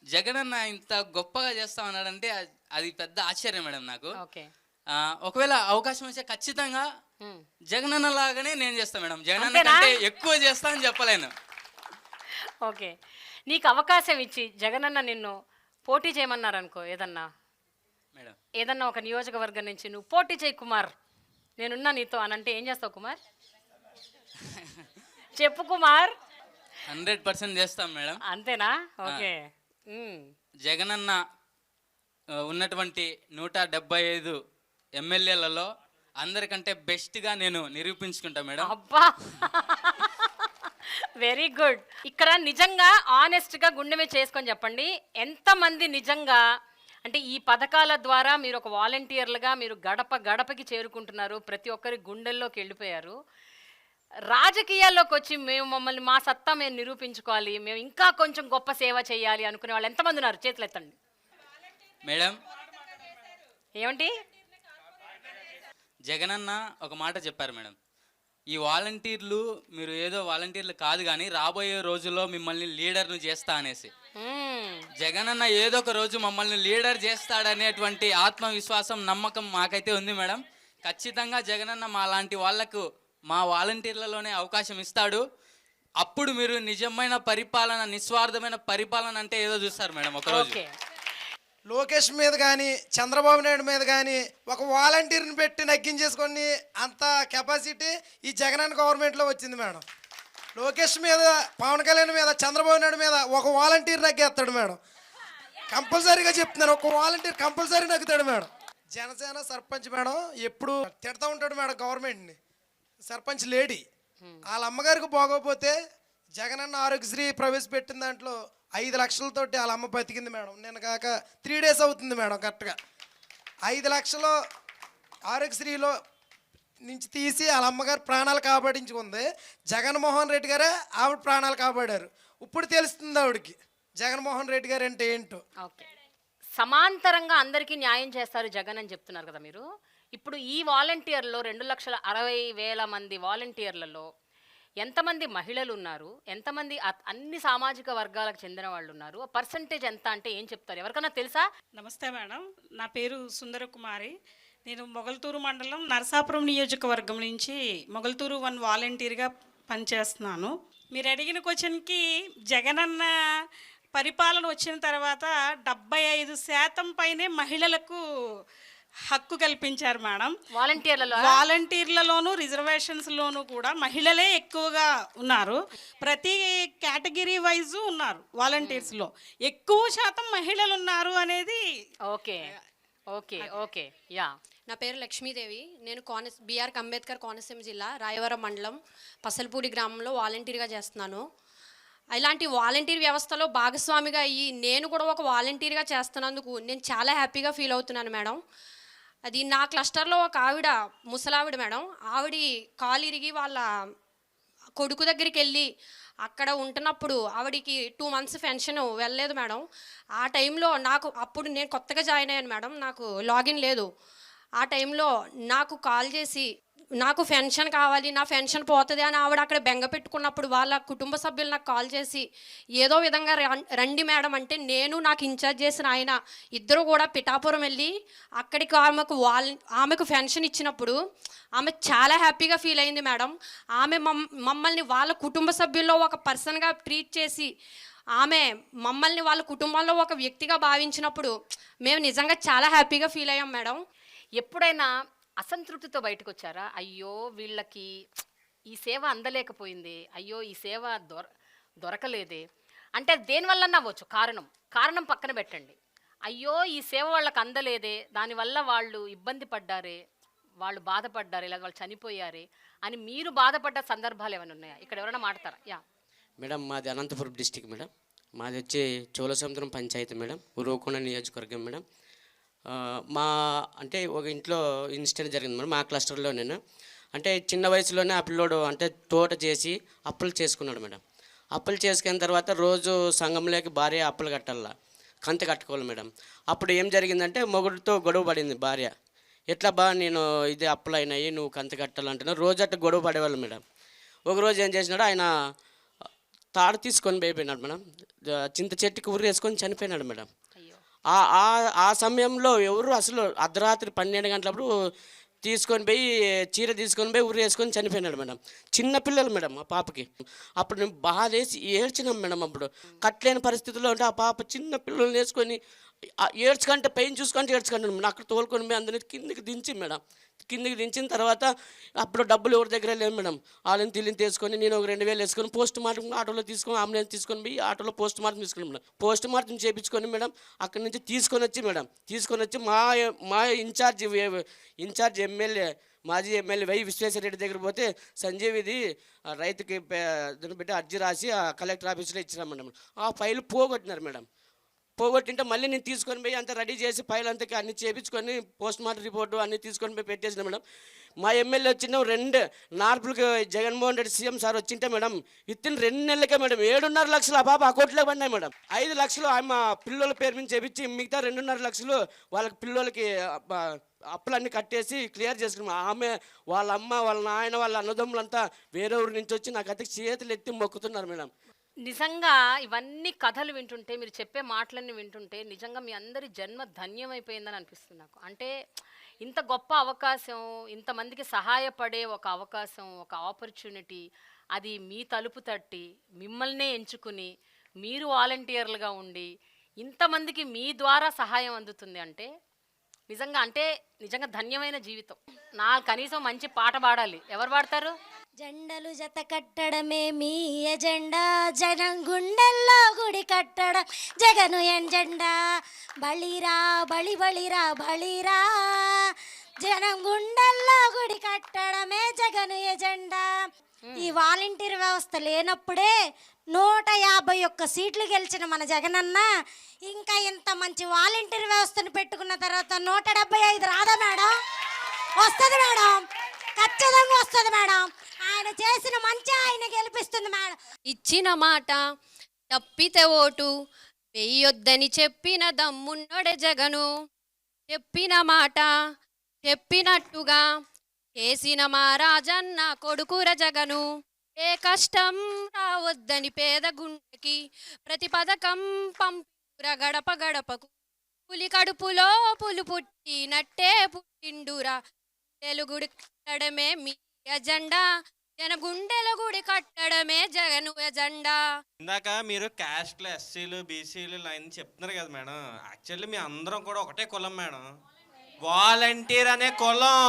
జగనన్న ఇంత గొప్పగా చేస్తూ ఉన్నాడంటే అది పెద్ద ఆశ్చర్యం మేడం నాకు. ఒకవేళ అవకాశం వస్తే ఖచ్చితంగా జగనన్న లాగానే నేను చేస్తాను మేడం. జగనన్న కంటే ఎక్కువ చేస్తా అని చెప్పలేను. ఓకే, నీకు అవకాశం ఇచ్చి జగనన్న నిన్ను పోటీ చేయమన్నారు అనుకో, మేడం ఏదన్నా ఒక నియోజకవర్గం నుంచి నువ్వు పోటీ చేయి కుమార్, నేనున్నా నీతో అని అంటే ఏం చేస్తావు కుమార్? చెప్పు కుమార్. 100% చేస్తాం మేడం. అంతేనా? ఓకే. జగనన్న ఉన్నటువంటి 175 ఎమ్మెల్యేలలో అందరికంటే బెస్ట్గా నేను నిరూపించుకుంటా మేడం. అబ్బా, వెరీ గుడ్. ఇక్కడ నిజంగా ఆనెస్ట్గా గుండె మీద చేసుకొని చెప్పండి, ఎంతమంది నిజంగా అంటే ఈ పథకాల ద్వారా మీరు ఒక వాలంటీర్లుగా మీరు గడప గడపకి చేరుకుంటున్నారు, ప్రతి ఒక్కరి గుండెల్లోకి వెళ్ళిపోయారు. రాజకీయాల్లోకి వచ్చి మమ్మల్ని మా సత్తా మేము నిరూపించుకోవాలి, మేము ఇంకా కొంచెం గొప్ప సేవ చేయాలి అనుకునే వాళ్ళు ఎంతమంది ఉన్నారు? చేతులు ఎత్తండి మేడం. ఏమంటి? జగనన్న ఒక మాట చెప్పారు మేడం, ఈ వాలంటీర్లు మీరు ఏదో వాలంటీర్లు కాదు కానీ రాబోయే రోజుల్లో మిమ్మల్ని లీడర్ను చేస్తా అనేసి. జగనన్న ఏదో ఒక రోజు మమ్మల్ని లీడర్ చేస్తాడనేటువంటి ఆత్మవిశ్వాసం, నమ్మకం మాకైతే ఉంది మేడం. ఖచ్చితంగా జగనన్న మా లాంటి వాళ్లకు మా వాలంటీర్లలోనే అవకాశం ఇస్తాడు. అప్పుడు మీరు నిజమైన పరిపాలన, నిస్వార్థమైన పరిపాలన అంటే ఏదో చూస్తారు మేడం ఒకరోజు. లోకేష్ మీద కానీ చంద్రబాబు నాయుడు మీద కానీ ఒక వాలంటీర్ని పెట్టి నగ్గించేసుకొని అంత కెపాసిటీ ఈ జగనన్న గవర్నమెంట్లో వచ్చింది మేడం. లోకేష్ మీద, పవన్ కళ్యాణ్ మీద, చంద్రబాబు నాయుడు మీద ఒక వాలంటీర్ నగ్గేస్తాడు మేడం. కంపల్సరీగా చెప్తున్నాను, ఒక వాలంటీర్ కంపల్సరీ నగ్గుతాడు మేడం. జనసేన సర్పంచ్ మేడం ఎప్పుడు తిడతా ఉంటాడు మేడం గవర్నమెంట్ని. సర్పంచ్ లేడీ వాళ్ళ అమ్మగారికి బాగోపోతే జగనన్న ఆరోగ్యశ్రీ ప్రవేశపెట్టిన దాంట్లో 5 లక్షలతోటి వాళ్ళ అమ్మ బతికింది మేడం. నేను కాక 3 days అవుతుంది మేడం. కరెక్ట్గా 5 లక్షలు ఆరోగ్యశ్రీలో నుంచి తీసి వాళ్ళ అమ్మగారు ప్రాణాలు కాపాడించుకుంది. జగన్మోహన్ రెడ్డి గారే ఆవిడ ప్రాణాలు కాపాడారు. ఇప్పుడు తెలుస్తుంది ఆవిడకి జగన్మోహన్ రెడ్డి గారు అంటే ఏంటో. ఓకే, సమాంతరంగా అందరికీ న్యాయం చేస్తారు జగన్ అని చెప్తున్నారు కదా మీరు. ఇప్పుడు ఈ వాలంటీర్లో 2,60,000 మంది వాలంటీర్లలో ఎంతమంది మహిళలు ఉన్నారు, ఎంతమంది అన్ని సామాజిక వర్గాలకు చెందిన వాళ్ళు ఉన్నారు, పర్సంటేజ్ ఎంత అంటే ఏం చెప్తారు? ఎవరికైనా తెలుసా? నమస్తే మేడం, నా పేరు సుందరకుమారి. నేను మొగల్తూరు మండలం నరసాపురం నియోజకవర్గం నుంచి మొగల్తూరు 1 వాలంటీర్గా పనిచేస్తున్నాను. మీరు అడిగిన క్వశ్చన్కి, జగనన్న పరిపాలన వచ్చిన తర్వాత 75% పైనే మహిళలకు హక్కు కల్పించారు మేడం. వాలంటీర్లలోను రిజర్వేషన్స్లోనూ కూడా మహిళలే ఎక్కువగా ఉన్నారు. ప్రతి కేటగిరీ వైజు ఉన్నారు వాలంటీర్స్లో, ఎక్కువ శాతం మహిళలు ఉన్నారు అనేది. Okay okay okay yeah. నా పేరు లక్ష్మీదేవి. నేను బీఆర్ అంబేద్కర్ కోనసీమ జిల్లా రాయవరం మండలం పసలపూడి గ్రామంలో వాలంటీర్గా చేస్తున్నాను. ఇలాంటి వాలంటీర్ వ్యవస్థలో భాగస్వామిగా అయ్యి నేను కూడా ఒక వాలంటీర్గా చేస్తున్నందుకు నేను చాలా హ్యాపీగా ఫీల్ అవుతున్నాను మేడం. అది నా క్లస్టర్లో ఒక ఆవిడ, ముసలావిడ మేడం, ఆవిడ కాలు ఇరిగి వాళ్ళ కొడుకు దగ్గరికి వెళ్ళి అక్కడ ఉంటున్నప్పుడు ఆవిడికి 2 months పెన్షన్ వెళ్ళలేదు మేడం. ఆ టైంలో నాకు, అప్పుడు నేను కొత్తగా జాయిన్ అయ్యాను మేడం, నాకు లాగిన్ లేదు. ఆ టైంలో నాకు కాల్ చేసి నాకు పెన్షన్ కావాలి, నా పెన్షన్ పోతుంది అని ఆవిడ అక్కడ బెంగ పెట్టుకున్నప్పుడు వాళ్ళ కుటుంబ సభ్యులు నాకు కాల్ చేసి ఏదో విధంగా రండి మేడం అంటే, నేను నాకు ఇన్ఛార్జ్ చేసిన ఆయన ఇద్దరు కూడా పిఠాపురం వెళ్ళి అక్కడికి ఆమెకు పెన్షన్ ఇచ్చినప్పుడు ఆమె చాలా హ్యాపీగా ఫీల్ అయింది మేడం. ఆమె మమ్మల్ని వాళ్ళ కుటుంబ సభ్యుల్లో ఒక పర్సన్గా ట్రీట్ చేసి ఆమె మమ్మల్ని వాళ్ళ కుటుంబంలో ఒక వ్యక్తిగా భావించినప్పుడు మేము నిజంగా చాలా హ్యాపీగా ఫీల్ అయ్యాం మేడం. ఎప్పుడైనా అసంతృప్తితో బయటకు వచ్చారా? అయ్యో వీళ్ళకి ఈ సేవ అందలేకపోయింది, అయ్యో ఈ సేవ దొరకలేదే అంటే దేనివల్ల అవ్వచ్చు, కారణం పక్కన పెట్టండి. అయ్యో ఈ సేవ వాళ్ళకి అందలేదే, దానివల్ల వాళ్ళు ఇబ్బంది పడ్డారే, వాళ్ళు బాధపడ్డారే, లేదా వాళ్ళు చనిపోయారే అని మీరు బాధపడ్డ సందర్భాలు ఏమైనా ఉన్నాయా? ఇక్కడ ఎవరైనా మాట్లాడతారా? యా మేడం, మాది అనంతపురం డిస్టిక్ మేడం. మాది వచ్చి చోళసముద్రం పంచాయతీ మేడం, ఉరవకొండ నియోజకవర్గం మేడం. మా అంటే ఒక ఇంట్లో ఇన్సిడెంట్ జరిగింది మేడం, మా క్లస్టర్లో. నేను అంటే చిన్న వయసులోనే ఆ పిల్లోడు అంటే తోట చేసి అప్పులు చేసుకున్నాడు మేడం. అప్పులు చేసుకున్న తర్వాత రోజు సంఘంలోకి భార్య అప్పులు కట్టాల, కంత కట్టుకోవాలి మేడం. అప్పుడు ఏం జరిగిందంటే మొగుడితో గొడవ పడింది భార్య. ఎట్లా బా నేను ఇది అప్పులు అయినాయి, నువ్వు కంత కట్టాలంటున్నావు, రోజు అట్లా గొడవ పడేవాళ్ళు మేడం. ఒకరోజు ఏం చేసినాడు, ఆయన తాడు తీసుకొని పోయిపోయినాడు మేడం, చింత చెట్టుకి ఉరి వేసుకొని చనిపోయినాడు మేడం. ఆ సమయంలో ఎవరు అసలు అర్ధరాత్రి 12 గంటలప్పుడు తీసుకొని పోయి చీర తీసుకొని పోయి ఉరి వేసుకొని చనిపోయినాడు మేడం. చిన్న పిల్లలు మేడం ఆ పాపకి. అప్పుడు నేను బాధేసి ఏడ్చినాం మేడం. అప్పుడు కట్టలేని పరిస్థితుల్లో ఉంటే ఆ పాప చిన్న పిల్లల్ని వేసుకొని ఏడ్చుకుంటే పైన చూసుకుంటే ఏడ్చుకుంటాను. అక్కడ తోలుకొని పోయి అందరినీ కిందికి దించి మేడం, కిందికి దించిన తర్వాత అప్పుడు డబ్బులు ఎవరి దగ్గర లేవు మేడం. వాళ్ళని తిల్లిని తీసుకొని నేను ఒక 2000 వేసుకొని పోస్ట్ మార్టం ఆటోలో తీసుకొని అంబులెన్స్ తీసుకొని పోయి ఆటోలో పోస్ట్ మార్టం తీసుకుని మేడం. పోస్ట్ మార్టం చేయించుకొని మేడం అక్కడి నుంచి తీసుకొని వచ్చి మా ఇన్ఛార్జ్ ఎమ్మెల్యే, మాజీ ఎమ్మెల్యే వై విశ్వేశ్వరరెడ్డి దగ్గర పోతే సంజీవ్ ఇది రైతుకి దాన్ని పెట్టి అర్జీ రాసి కలెక్టర్ ఆఫీస్లో ఇచ్చినాం మేడం. ఆ ఫైల్ పోగొట్టినారు మేడం. పోగొట్టింటే మళ్ళీ నేను తీసుకొని పోయి అంతా రెడీ చేసి ఫైల్ అంతా అన్ని చేయించుకొని పోస్ట్ మార్టం రిపోర్టు అన్నీ తీసుకొని పోయి పెట్టేసిన మేడం. మా ఎమ్మెల్యే వచ్చిన 2 నార్పులకు జగన్మోహన్ రెడ్డి సీఎం సార్ వచ్చింటే మేడం విత్తిన్ 2 నెలలకే మేడం 7.5 లక్షలు ఆ పాప అకౌంట్లో పడినాయి మేడం. 5 లక్షలు ఆమె పిల్లల పేరు మీద చేపించి మిగతా 2.5 లక్షలు వాళ్ళకి పిల్లలకి అప్పులన్నీ కట్టేసి క్లియర్ చేసుకున్నాం. ఆమె వాళ్ళ అమ్మ, వాళ్ళ నాయన, వాళ్ళ అన్నదమ్ములంతా వేరే ఊరి నుంచి వచ్చి నాకు అతికి చేతులు ఎత్తి మొక్కుతున్నారు మేడం. నిజంగా ఇవన్నీ కథలు వింటుంటే, మీరు చెప్పే మాటలన్నీ వింటుంటే నిజంగా మీ అందరి జన్మ ధన్యమైపోయిందని అనిపిస్తుంది నాకు. అంటే ఇంత గొప్ప అవకాశం, ఇంతమందికి సహాయపడే ఒక అవకాశం, ఒక ఆపర్చునిటీ, అది మీ తలుపు తట్టి మిమ్మల్నే ఎంచుకుని మీరు వాలంటీర్లుగా ఉండి ఇంతమందికి మీ ద్వారా సహాయం అందుతుంది అంటే నిజంగా ధన్యమైన జీవితం. కనీసం మంచి పాట పాడాలి. ఎవరు పాడతారు? జెండలు జత కట్టడమే మీ ఎజెండా, జనం గుండెల్లో గుడి కట్టడం జగను ఎజెండా. బలిరా బలి బలిరా బలిరా, జనం గుండెల్లో గుడి కట్టడమే జగను ఎజెండా. ఈ వాలంటీర్ వ్యవస్థ లేనప్పుడే 151 సీట్లు గెలిచిన మన జగనన్న ఇంకా ఇంత మంచి వాలంటీర్ వ్యవస్థను పెట్టుకున్న తర్వాత 175 రాదా మేడం? వస్తుంది మేడం, ఖచ్చితంగా వస్తుంది మేడం. ఆయన చేసిన మంచి ఆయన గెలిపిస్తుంది మేడం. ఇచ్చిన మాట తప్పితే ఓటు వెయ్యొద్దని చెప్పిన దమ్మున్నోడే జగను. చెప్పిన మాట చెప్పినట్టుగా చేసిన మా రాజన్న కొడుకుర జగను. ఏ కష్టం రావద్దని పేద గుండెకి ప్రతి పథకం పంపిర గడప గడపకు. పులి కడుపులో పులు పుట్టినట్టే పుట్టిండురా. తెలుగుడి కట్టడమే మీ ఎజెండా, జన గుండెల గుడి కట్టడమే జగను ఎజెండా. ఇందాక మీరు క్యాస్ట్లు, ఎస్సీలు, బీసీలు లైన్ చెప్తున్నారు కదా మేడం. యాక్చువల్లీ మీ అందరం కూడా ఒకటే కులం మేడం, వాలంటీర్ అనే కులం.